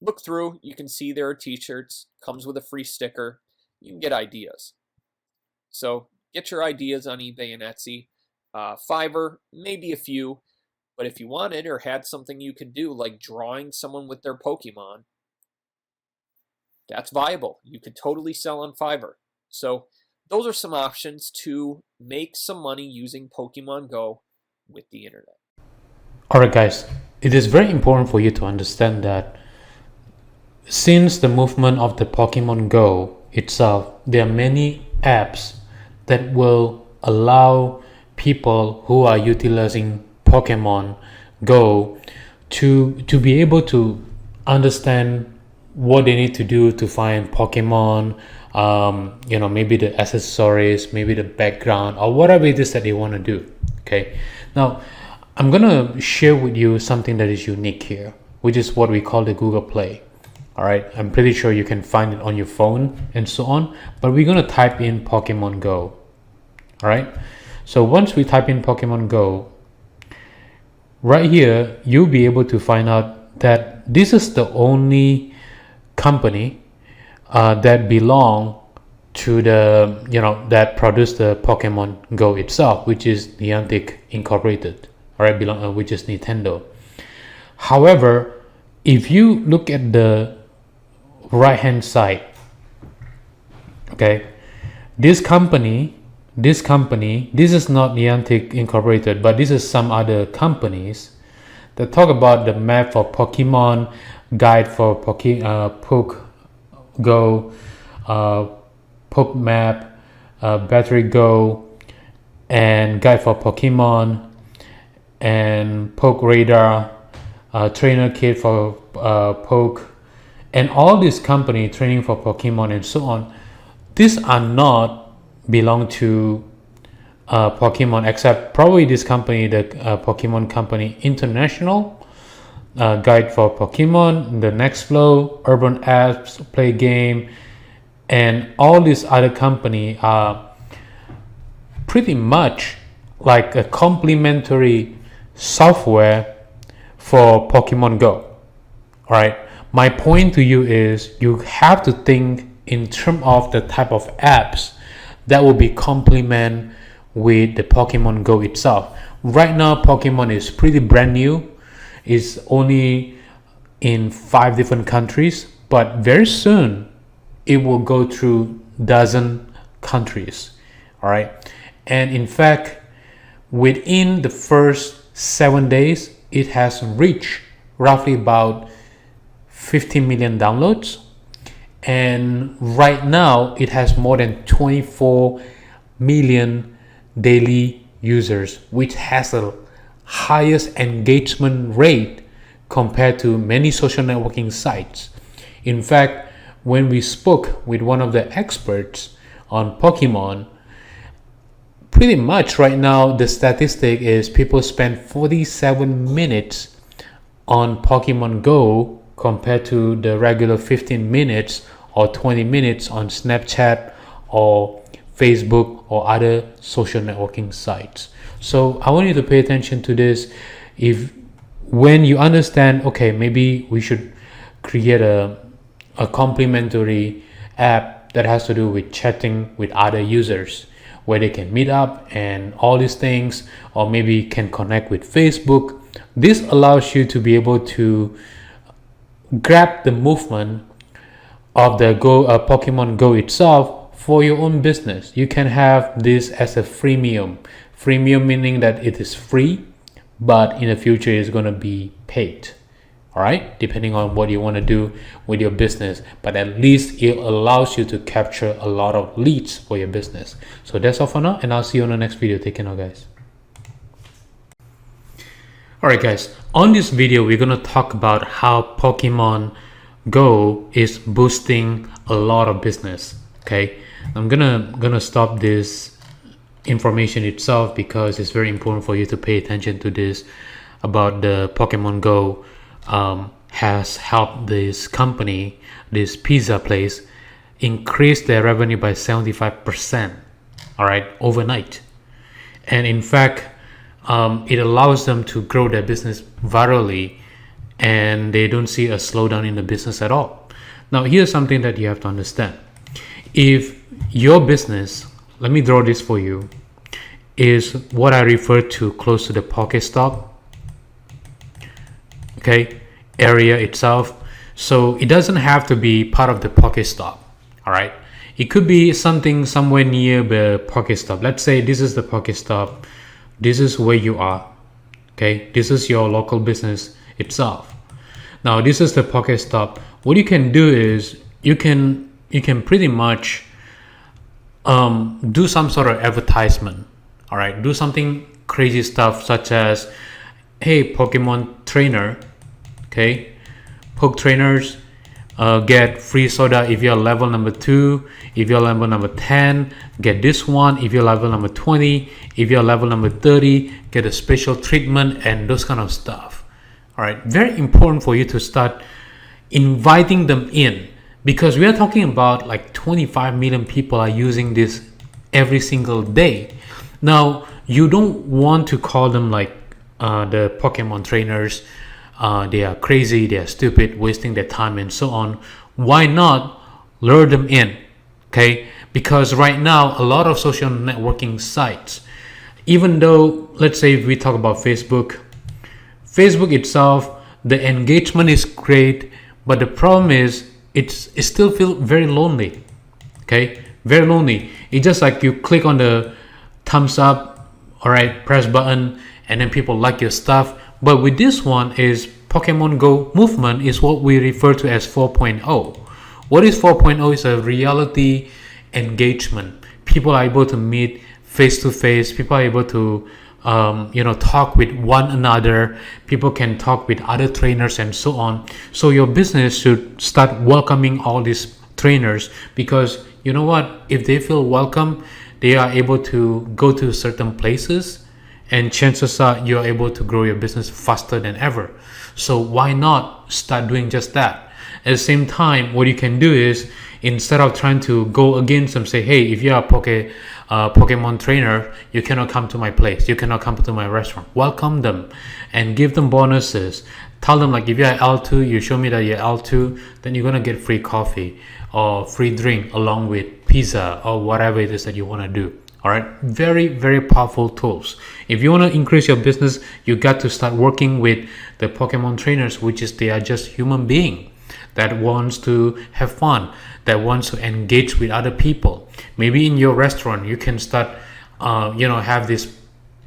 look through, you can see there are t-shirts, comes with a free sticker. You can get ideas. So get your ideas on eBay and Etsy. Fiverr, maybe a few, but if you wanted or had something you could do, like drawing someone with their Pokemon, that's viable. You could totally sell on Fiverr. So those are some options to make some money using Pokemon Go with the internet. Alright guys, it is very important for you to understand that since the movement of the Pokemon Go itself, there are many apps that will allow people who are utilizing Pokemon Go to be able to understand what they need to do to find Pokemon, maybe the accessories, maybe the background, or whatever it is that they want to do. Okay, now I'm gonna share with you something that is unique here, which is what we call the Google Play. All right, I'm pretty sure you can find it on your phone and so on, but we're gonna type in Pokemon Go. All right, so once we type in Pokemon Go, right here you'll be able to find out that this is the only company that belong to the that produce the Pokemon Go itself, which is Niantic Incorporated. All right, which is Nintendo. However, if you look at the right hand side, okay, this company, this is not Niantic Incorporated, but this is some other companies that talk about the map for Pokemon, guide for Poke Go, Poke Map, Battery Go, and guide for Pokemon, and Poke Radar, trainer kit for Poke, and all this company training for Pokemon and so on. These are not belong to Pokemon, except probably this company, the Pokemon Company International, guide for Pokemon, the Next Flow, Urban Apps, Play Game, and all these other company are pretty much like a complementary software for Pokemon Go. All right, my point to you is you have to think in terms of the type of apps that will be complement with the Pokemon Go itself. Right now, Pokemon is pretty brand new. It's only in 5 different countries, but very soon it will go through dozen countries. All right, and in fact, within the first 7 days, it has reached roughly about 50 million downloads, and right now it has more than 24 million daily users, which has the highest engagement rate compared to many social networking sites. In fact, when we spoke with one of the experts on Pokemon, pretty much right now the statistic is people spend 47 minutes on Pokemon Go compared to the regular 15 minutes or 20 minutes on Snapchat or Facebook or other social networking sites. So I want you to pay attention to this. If when you understand, okay, maybe we should create a complementary app that has to do with chatting with other users, where they can meet up and all these things, or maybe can connect with Facebook. This allows you to be able to grab the movement of the Pokemon Go itself for your own business. You can have this as a freemium. Freemium meaning that it is free, but in the future it's going to be paid. All right, depending on what you want to do with your business, but at least it allows you to capture a lot of leads for your business. So that's all for now, and I'll see you on the next video. Take care now, guys. Alright guys, on this video we're gonna talk about how Pokemon Go is boosting a lot of business. Okay, I'm gonna stop this information itself because it's very important for you to pay attention to this about the Pokemon Go has helped this company, this pizza place, increase their revenue by 75%, all right, overnight. And in fact, it allows them to grow their business virally, and they don't see a slowdown in the business at all. Now, here's something that you have to understand. If your business, let me draw this for you, is what I refer to close to the Pokestop, okay, area itself. So it doesn't have to be part of the Pokestop, all right? It could be something somewhere near the Pokestop. Let's say this is the Pokestop. This is where you are, okay? This is your local business itself. Now this is the Pokestop. What you can do is you can pretty much do some sort of advertisement, all right? Do something crazy stuff such as, hey, Pokemon trainer, okay, Poke trainers get free soda if you're level number 2. If you're level number 10, get this one. If you're level number 20, if you're level number 30, get a special treatment, and those kind of stuff. All right, very important for you to start inviting them in, because we are talking about like 25 million people are using this every single day. Now, you don't want to call them like the Pokemon trainers, they are crazy, they are stupid, wasting their time and so on. Why not lure them in? Okay, because right now a lot of social networking sites, even though, let's say if we talk about Facebook itself, the engagement is great, but the problem is it still feels very lonely. Okay, very lonely. It's just like you click on the thumbs up, all right, press button, and then people like your stuff. But with this one is Pokemon Go movement is what we refer to as 4.0. What is 4.0? Is a reality engagement. People are able to meet face to face. People are able to talk with one another. People can talk with other trainers and so on. So your business should start welcoming all these trainers, because you know what? If they feel welcome, they are able to go to certain places, and chances are you're able to grow your business faster than ever. So why not start doing just that? At the same time, what you can do is, instead of trying to go against them, say, hey, if you're a Pokemon trainer, you cannot come to my place, you cannot come to my restaurant. Welcome them and give them bonuses. Tell them, like, if you're L2, you show me that you're L2, then you're gonna get free coffee or free drink along with pizza or whatever it is that you want to do. All right, very, very powerful tools. If you want to increase your business, you got to start working with the Pokemon trainers, which is they are just human being that wants to have fun, that wants to engage with other people. Maybe in your restaurant, you can start, have this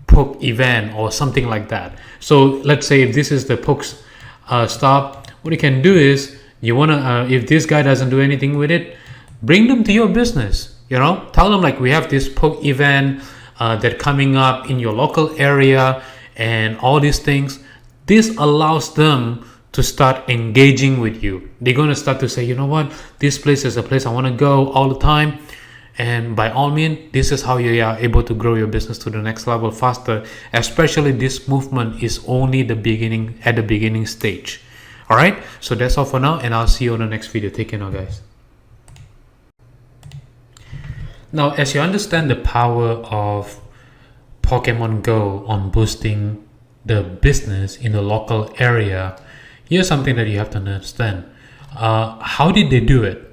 Poke event or something like that. So let's say if this is the Poke stop, what you can do is you wanna, if this guy doesn't do anything with it, bring them to your business. Tell them, like, we have this Poke event that coming up in your local area and all these things. This allows them to start engaging with you. They're going to start to say, you know what, this place is a place I want to go all the time. And by all means, this is how you are able to grow your business to the next level faster. Especially this movement is only the beginning, at the beginning stage. All right, so that's all for now, and I'll see you on the next video. Take care now, guys. Now, as you understand the power of Pokemon Go on boosting the business in the local area, here's something that you have to understand. How did they do it?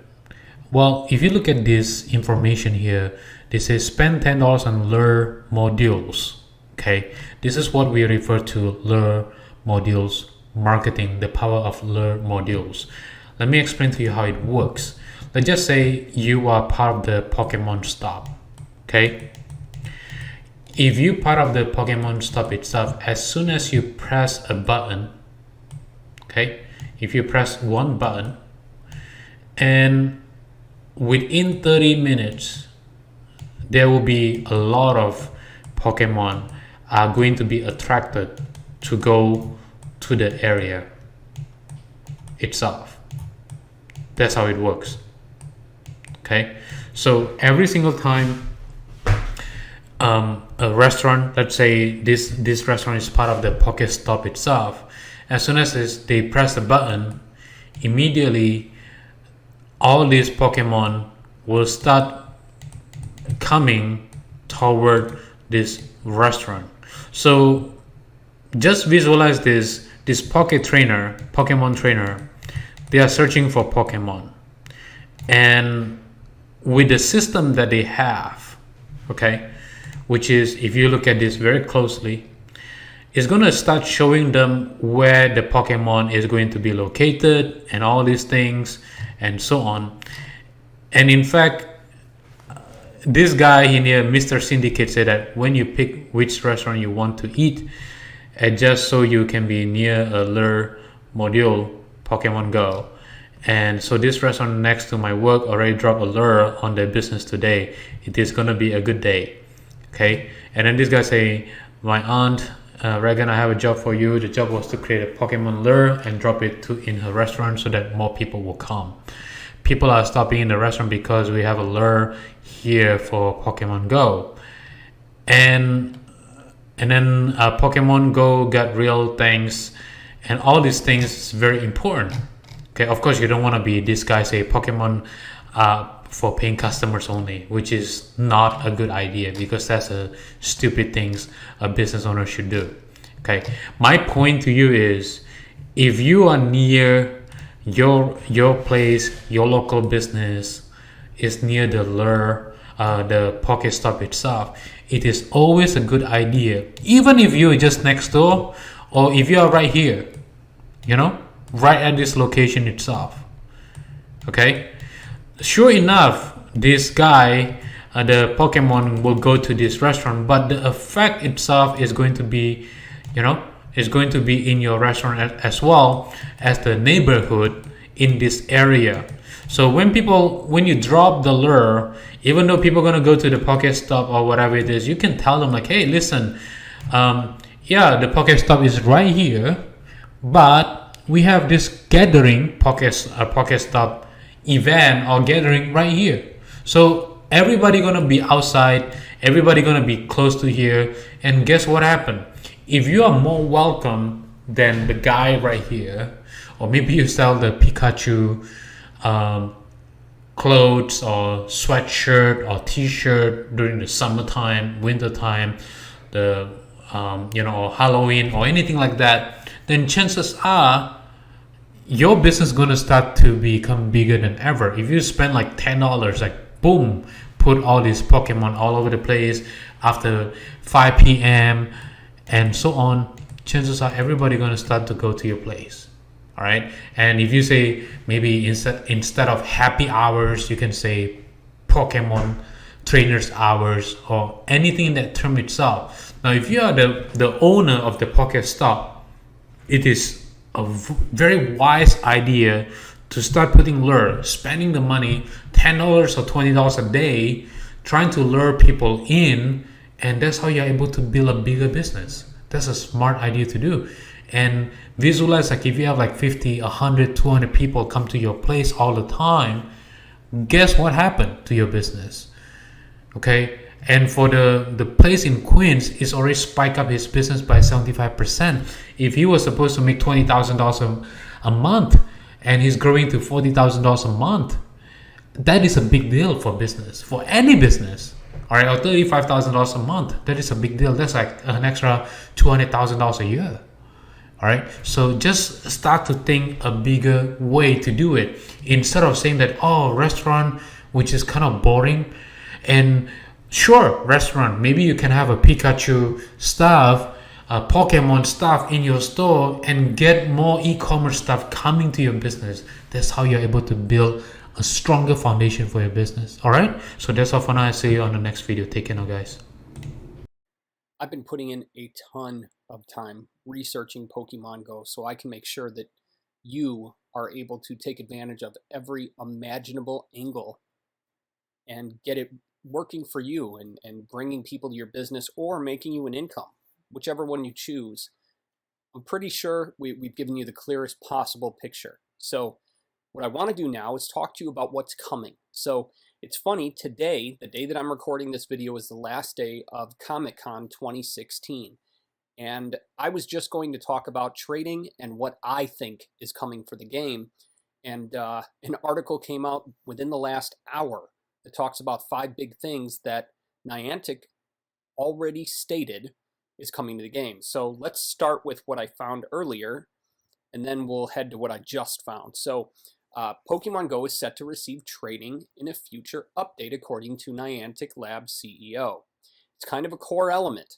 Well, if you look at this information here, they say spend $10 on lure modules. Okay, this is what we refer to lure modules marketing, the power of lure modules. Let me explain to you how it works. Let's just say you are part of the Pokemon stop. Okay, if you part of the Pokemon stop itself, as soon as you press a button, okay, if you press one button, and within 30 minutes, there will be a lot of Pokemon are going to be attracted to go to the area itself. That's how it works. Okay, so every single time a restaurant, let's say this restaurant is part of the Pokestop itself, as soon as they press the button, immediately all these Pokemon will start coming toward this restaurant. So just visualize this Pokemon trainer, they are searching for Pokemon. And with the system that they have, okay, which is, if you look at this very closely, it's going to start showing them where the Pokemon is going to be located and all these things and so on. And in fact, this guy in here, Mr. Syndicate, said that when you pick which restaurant you want to eat, just so you can be near a lure module Pokemon Go. And so this restaurant next to my work already dropped a lure on their business today. It is going to be a good day. Okay, and then this guy say, my aunt Reagan, I have a job for you. The job was to create a Pokemon lure and drop it in her restaurant so that more people will come. People are stopping in the restaurant because we have a lure here for Pokemon Go. And then Pokemon Go got real things, and all these things is very important. Okay, of course you don't want to be this guy say Pokemon for paying customers only, which is not a good idea, because that's a stupid things a business owner should do. Okay, my point to you is, if you are near your place, your local business is near the lure, the Pokestop itself, it is always a good idea, even if you're just next door, or if you are right here, right at this location itself. Okay, sure enough, this guy, the Pokemon will go to this restaurant, but the effect itself is going to be, is going to be in your restaurant as well as the neighborhood in this area. So when you drop the lure, even though people are going to go to the Pokestop or whatever it is, you can tell them like, hey, listen, yeah, the Pokestop is right here, but we have this gathering, Pokestop event or gathering right here. So everybody gonna be outside, everybody gonna be close to here, and guess what happened? If you are more welcome than the guy right here, or maybe you sell the Pikachu clothes or sweatshirt or t-shirt during the summertime, wintertime, or Halloween or anything like that, then chances are your business is going to start to become bigger than ever. If you spend like $10, like boom, put all these Pokemon all over the place after 5 p.m. and so on, chances are everybody going to start to go to your place. All right. And if you say maybe instead of happy hours, you can say Pokemon trainers hours or anything in that term itself. Now, if you are the owner of the Pokestop, it is a very wise idea to start putting lure, spending the money, $10 or $20 a day, trying to lure people in, and that's how you're able to build a bigger business. That's a smart idea to do. And visualize, like if you have like 50, 100, 200 people come to your place all the time, guess what happened to your business? Okay. And for the place in Queens, it's already spiked up his business by 75%. If he was supposed to make $20,000 a month and he's growing to $40,000 a month, that is a big deal for business, for any business. All right, or $35,000 a month, that is a big deal. That's like an extra $200,000 a year. All right, so just start to think a bigger way to do it instead of saying that, oh, restaurant, which is kind of boring. And sure, restaurant, maybe you can have a Pikachu stuff, a Pokemon stuff in your store and get more e-commerce stuff coming to your business. That's how you're able to build a stronger foundation for your business. All right, so that's all for now. I'll see you on the next video. Take care now, guys. I've been putting in a ton of time researching Pokemon Go so I can make sure that you are able to take advantage of every imaginable angle and get it working for you and bringing people to your business or making you an income, whichever one you choose. I'm pretty sure we've given you the clearest possible picture. So what I want to do now is talk to you about what's coming. So it's funny, today, the day that I'm recording this video, is the last day of Comic-Con 2016. And I was just going to talk about trading and what I think is coming for the game. And an article came out within the last hour that talks about 5 big things that Niantic already stated is coming to the game. So let's start with what I found earlier, and then we'll head to what I just found. So Pokemon Go is set to receive trading in a future update, according to Niantic Labs CEO. It's kind of a core element.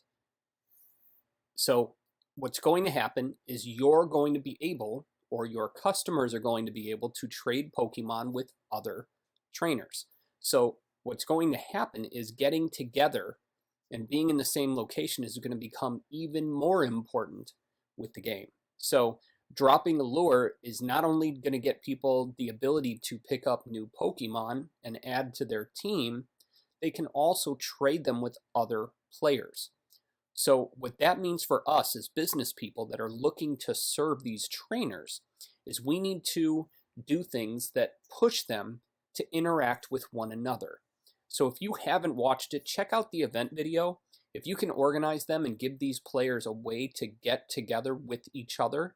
So what's going to happen is you're going to be able, or your customers are going to be able, to trade Pokemon with other trainers. So what's going to happen is getting together and being in the same location is going to become even more important with the game. So dropping a lure is not only going to get people the ability to pick up new Pokemon and add to their team, they can also trade them with other players. So what that means for us as business people that are looking to serve these trainers is we need to do things that push them to interact with one another. So if you haven't watched it, check out the event video. If you can organize them and give these players a way to get together with each other,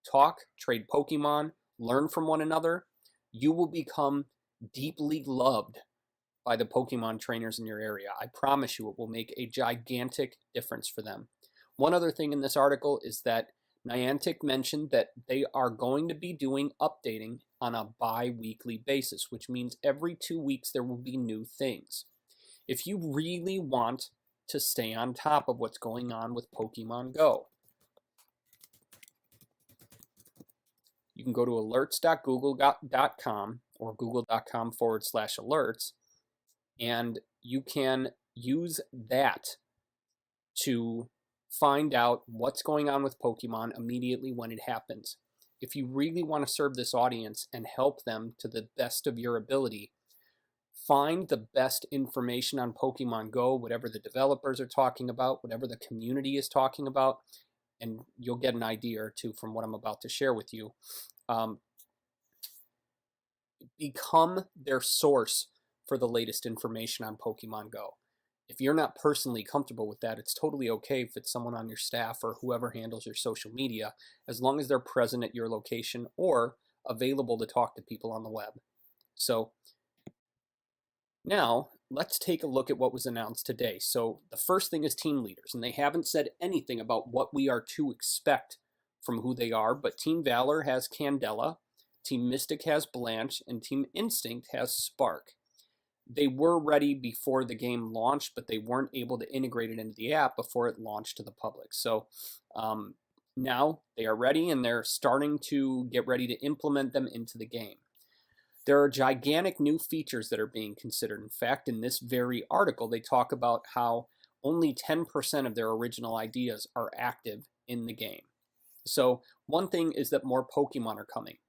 talk, trade Pokemon, learn from one another, you will become deeply loved by the Pokemon trainers in your area. I promise you it will make a gigantic difference for them. One other thing in this article is that Niantic mentioned that they are going to be doing updating on a bi-weekly basis, which means every 2 weeks there will be new things. If you really want to stay on top of what's going on with Pokemon Go, you can go to alerts.google.com or google.com/alerts, and you can use that to find out what's going on with Pokemon immediately when it happens. If you really want to serve this audience and help them to the best of your ability, find the best information on Pokemon Go, whatever the developers are talking about, whatever the community is talking about, and you'll get an idea or two from what I'm about to share with you. Become their source for the latest information on Pokemon Go. If you're not personally comfortable with that, it's totally okay if it's someone on your staff or whoever handles your social media, as long as they're present at your location or available to talk to people on the web. So now let's take a look at what was announced today. So the first thing is team leaders, and they haven't said anything about what we are to expect from who they are, but Team Valor has Candela, Team Mystic has Blanche, and Team Instinct has Spark. They were ready before the game launched, but they weren't able to integrate it into the app before it launched to the public. So now they are ready, and they're starting to get ready to implement them into the game. There are gigantic new features that are being considered. In fact, in this very article, they talk about how only 10% of their original ideas are active in the game. So one thing is that more Pokemon are coming.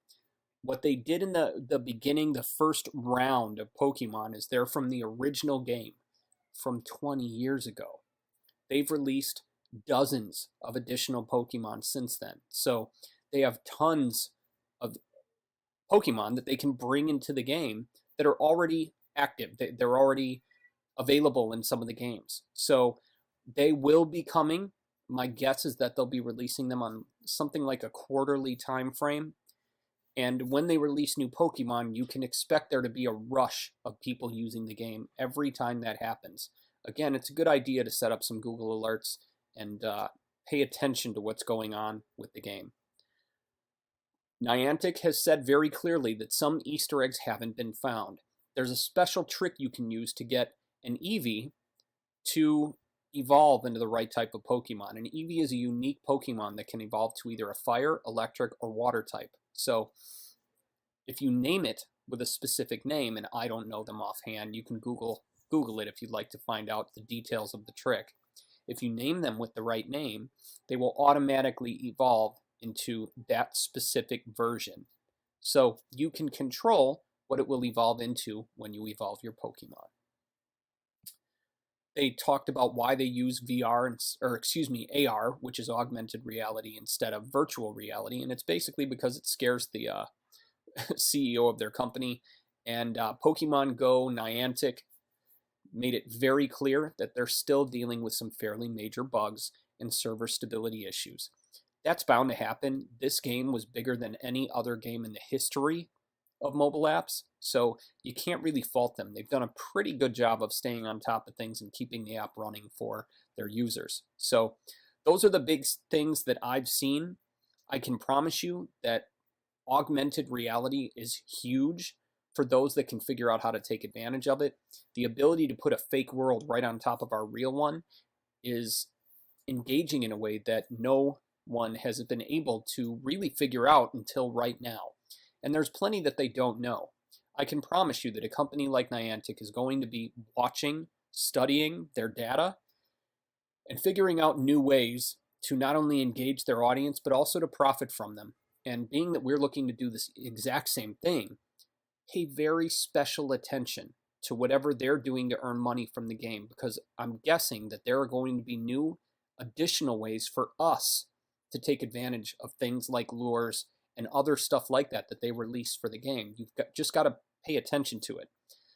What they did in the beginning, the first round of Pokemon, is they're from the original game from 20 years ago. They've released dozens of additional Pokemon since then. So they have tons of Pokemon that they can bring into the game that are already active. They're already available in some of the games. So they will be coming. My guess is that they'll be releasing them on something like a quarterly time frame. And when they release new Pokemon, you can expect there to be a rush of people using the game every time that happens. Again, it's a good idea to set up some Google alerts and pay attention to what's going on with the game. Niantic has said very clearly that some Easter eggs haven't been found. There's a special trick you can use to get an Eevee to evolve into the right type of Pokemon. An Eevee is a unique Pokemon that can evolve to either a fire, electric, or water type. So if you name it with a specific name, and I don't know them offhand, you can Google it if you'd like to find out the details of the trick. If you name them with the right name, they will automatically evolve into that specific version. So you can control what it will evolve into when you evolve your Pokemon. They talked about why they use AR, which is augmented reality, instead of virtual reality, and it's basically because it scares the CEO of their company. And Pokemon Go, Niantic made it very clear that they're still dealing with some fairly major bugs and server stability issues. That's bound to happen. This game was bigger than any other game in the history of mobile apps, so you can't really fault them. They've done a pretty good job of staying on top of things and keeping the app running for their users. So those are the big things that I've seen. I can promise you that augmented reality is huge for those that can figure out how to take advantage of it. The ability to put a fake world right on top of our real one is engaging in a way that no one has been able to really figure out until right now. And there's plenty that they don't know. I can promise you that a company like Niantic is going to be watching, studying their data, and figuring out new ways to not only engage their audience, but also to profit from them. And being that we're looking to do this exact same thing, pay very special attention to whatever they're doing to earn money from the game, because I'm guessing that there are going to be new additional ways for us to take advantage of things like lures and other stuff like that that they release for the game. You've just got to pay attention to it.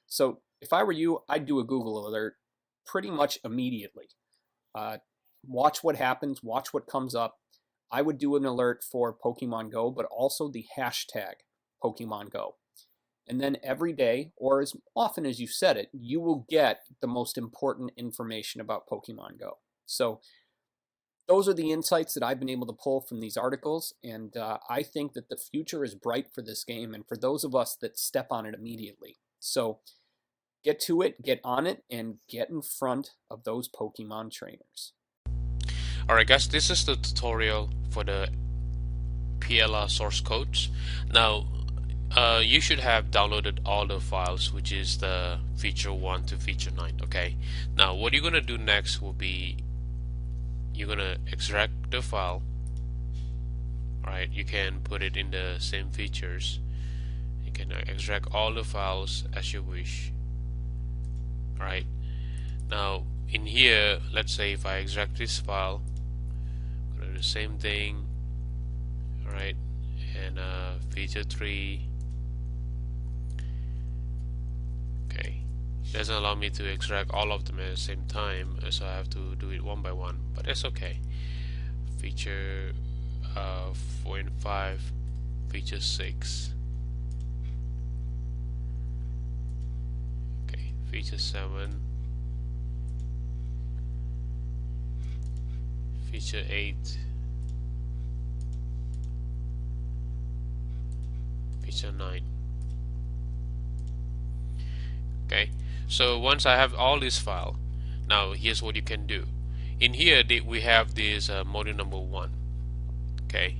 So if I were you, I'd do a Google alert pretty much immediately. Watch what happens, watch what comes up. I would do an alert for Pokemon Go, but also the hashtag Pokemon Go. And then every day, or as often as you set it, you will get the most important information about Pokemon Go. So those are the insights that I've been able to pull from these articles, and I think that the future is bright for this game and for those of us that step on it immediately. So get to it, get on it, and get in front of those Pokemon trainers. Alright guys, this is the tutorial for the PLR source codes. Now you should have downloaded all the files, which is the feature 1 to feature 9. Okay, now what you're gonna do next will be you're gonna extract the file. Alright, you can put it in the same features. You can extract all the files as you wish. Alright, now in here, let's say if I extract this file, go to the same thing. Alright, and feature 3. Okay, doesn't allow me to extract all of them at the same time, so I have to do it one by one, but that's okay. Feature 4 and 5, feature 6. Okay, feature 7, feature 8, feature 9. Okay, so once I have all this file, now here's what you can do. In here we have this module number 1. Okay,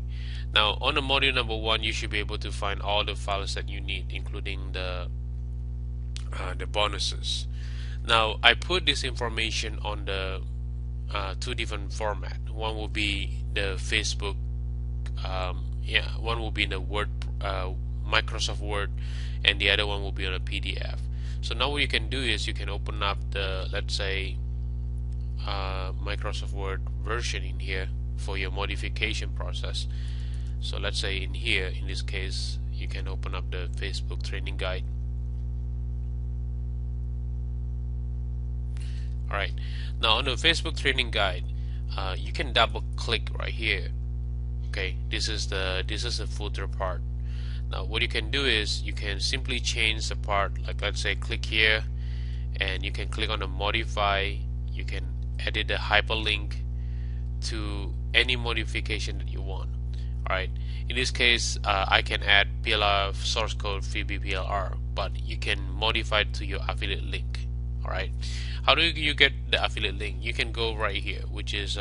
now on the module number 1 you should be able to find all the files that you need, including the bonuses. Now I put this information on the 2 different format. One will be the Facebook, one will be in the Word, Microsoft Word, and the other one will be on a PDF. So now what you can do is you can open up the, let's say, Microsoft Word version in here for your modification process. So let's say in here, in this case, you can open up the Facebook training guide. Alright, now on the Facebook training guide, you can double click right here. Okay, this is the footer part. Now what you can do is you can simply change the part, like let's say click here, and you can click on the modify. You can edit the hyperlink to any modification that you want. Alright, in this case I can add PLR source code FreeBPLR, but you can modify it to your affiliate link. Alright, how do you get the affiliate link? You can go right here, which is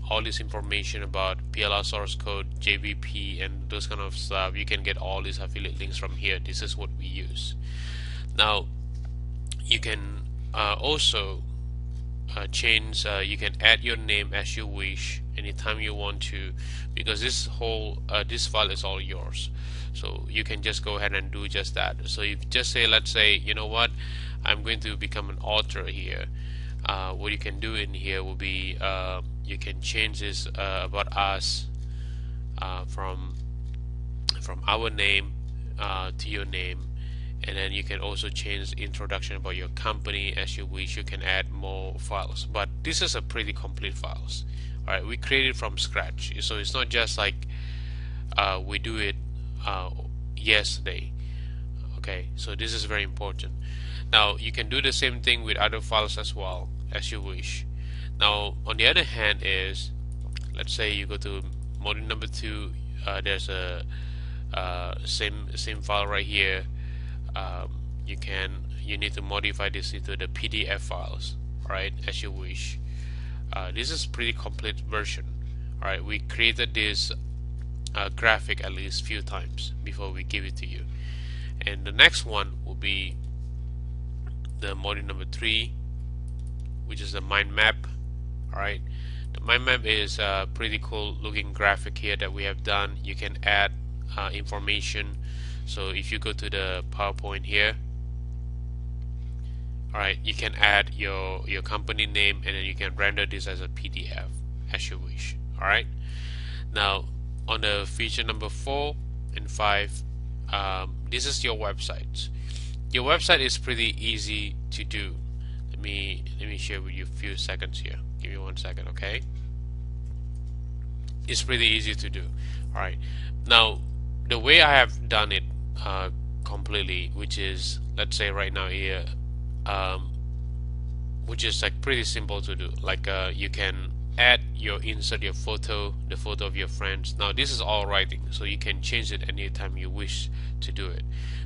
all this information about PLR source code, JVP, and those kind of stuff. You can get all these affiliate links from here. This is what we use. Now you can also change, you can add your name as you wish anytime you want to, because this whole this file is all yours. So you can just go ahead and do just that. So you just say, let's say, you know what, I'm going to become an author here. What you can do in here will be you can change this about us from our name to your name, and then you can also change the introduction about your company as you wish. You can add more files, but this is a pretty complete files. Alright, we created from scratch, so it's not just like we do it yesterday. Okay, so this is very important. Now you can do the same thing with other files as well as you wish. Now on the other hand is, let's say you go to module number 2, there's a same file right here. You need to modify this into the PDF files, right, as you wish. This is pretty complete version. Alright, we created this graphic at least few times before we give it to you. And the next one will be the module number 3, which is the mind map. Alright, the mind map is a pretty cool looking graphic here that we have done. You can add information. So if you go to the PowerPoint here, alright, you can add your company name, and then you can render this as a PDF as you wish. Alright, now on the feature number 4 and 5, this is your website. Your website is pretty easy to do. Let me share with you a few seconds here. Give me 1 second, okay? It's pretty easy to do. Alright, now the way I have done it completely, which is, let's say right now here, which is like pretty simple to do. Like you can insert your photo, the photo of your friends. Now this is all writing, so you can change it anytime you wish to do it.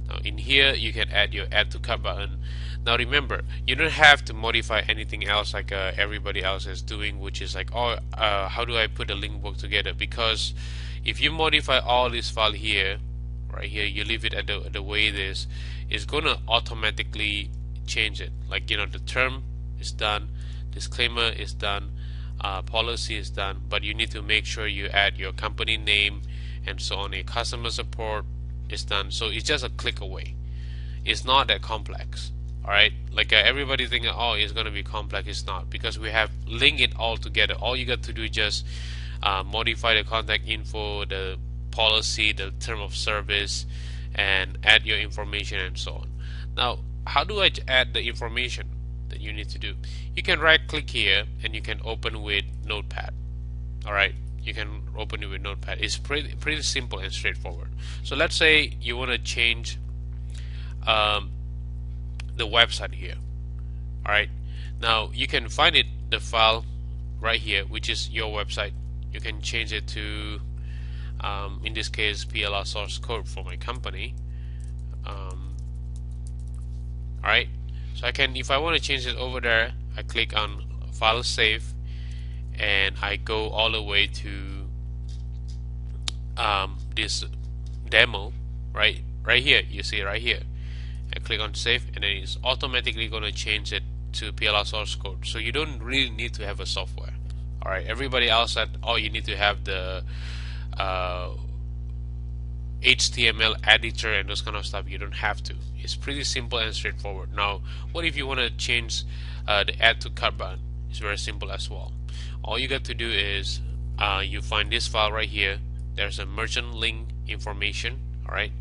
Now in here you can add your add to cart button. Now remember, you don't have to modify anything else like everybody else is doing, which is like, oh, how do I put the link book together? Because if you modify all this file here, right here, you leave it at the way it is, it's gonna automatically change it. Like, you know, the term is done, disclaimer is done, policy is done, but you need to make sure you add your company name and so on. A customer support is done, so it's just a click away. It's not that complex. Alright, like everybody thinking, oh, it's gonna be complex. It's not, because we have linked it all together. All you got to do is just modify the contact info, the policy, the term of service, and add your information and so on. Now, how do I add the information that you need to do? You can right click here and you can open with Notepad. Alright, you can open it with Notepad. It's pretty simple and straightforward. So let's say you want to change the website here. Alright, now you can find it, the file right here, which is your website. You can change it to in this case PLR source code for my company. Alright, so I can, if I want to change it over there, I click on file save and I go all the way to this demo right here. You see right here, I click on save and then it's automatically going to change it to PLR source code. So you don't really need to have a software. Alright, everybody else said, oh, you need to have the HTML editor and those kind of stuff. You don't have to. It's pretty simple and straightforward. Now, what if you want to change the add to cart button? It's very simple as well. All you got to do is you find this file right here. There's a merchant link information. Alright,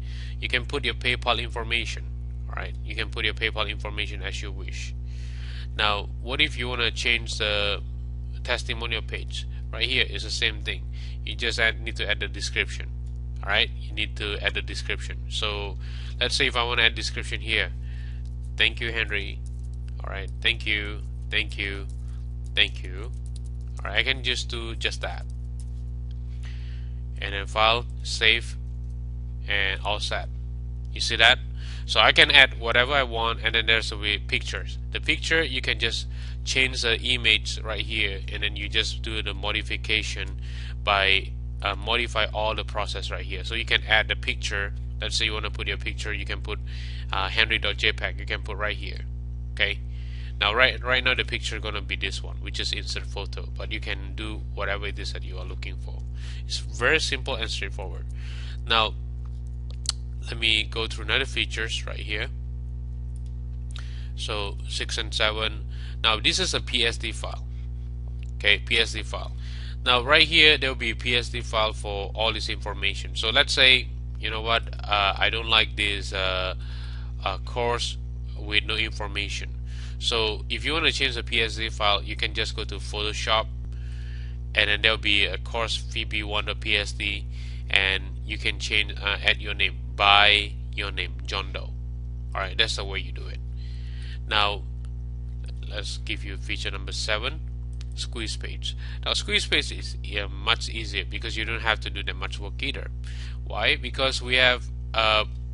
you can put your PayPal information. Alright, you can put your PayPal information as you wish. Now, what if you want to change the testimonial page? Right here is the same thing. You just need to add the description. Alright, you need to add the description. So let's say if I want to add description here, thank you, Henry. Alright, thank you, thank you, thank you. Alright, I can just do just that, and then file, save, and all set. You see that? So I can add whatever I want, and then there's the pictures. The picture, you can just change the image right here, and then you just do the modification by modify all the process right here. So you can add the picture. Let's say you want to put your picture, you can put henry.jpg, you can put right here. Okay, now right now the picture is gonna be this one, which is insert photo, but you can do whatever it is that you are looking for. It's very simple and straightforward. Now let me go through another features right here. So 6 and 7. Now this is a PSD file. Okay, PSD file. Now right here there will be a PSD file for all this information. So let's say, you know what, I don't like this course with no information. So if you want to change the PSD file, you can just go to Photoshop, and then there will be a course vb1.psd, and you can change add your name by your name, John Doe. Alright, that's the way you do it. Now let's give you feature number 7, squeeze page. Now squeeze page is much easier because you don't have to do that much work either. Why? Because we have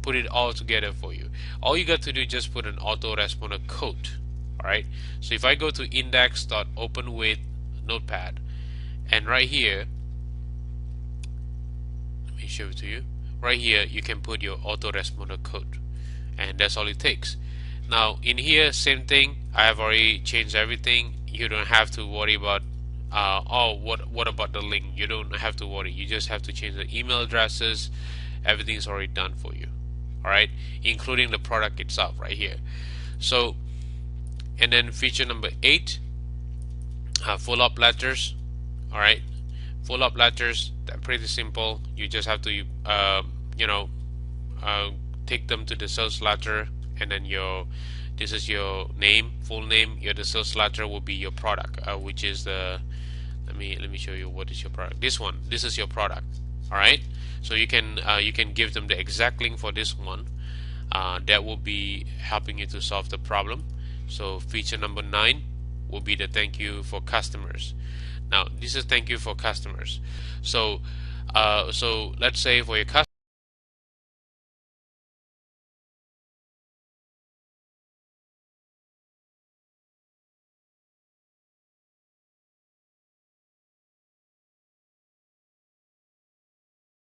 put it all together for you. All you got to do is just put an autoresponder code. Alright, so if I go to index.open with notepad, and right here, let me show it to you. Right here you can put your autoresponder code, and that's all it takes. Now in here, same thing, I have already changed everything. You don't have to worry about what about the link. You don't have to worry. You just have to change the email addresses. Everything's already done for you. Alright, including the product itself right here. So, and then feature number 8, follow-up letters. Alright, follow-up letters, they're pretty simple. You just have to take them to the sales letter, and then this is your name, full name. The sales letter will be your product, which is the, let me show you what is your product. This is your product. Alright, so you can give them the exact link for this one. That will be helping you to solve the problem. So feature number 9 will be the thank you for customers. Now this is thank you for customers. So let's say for your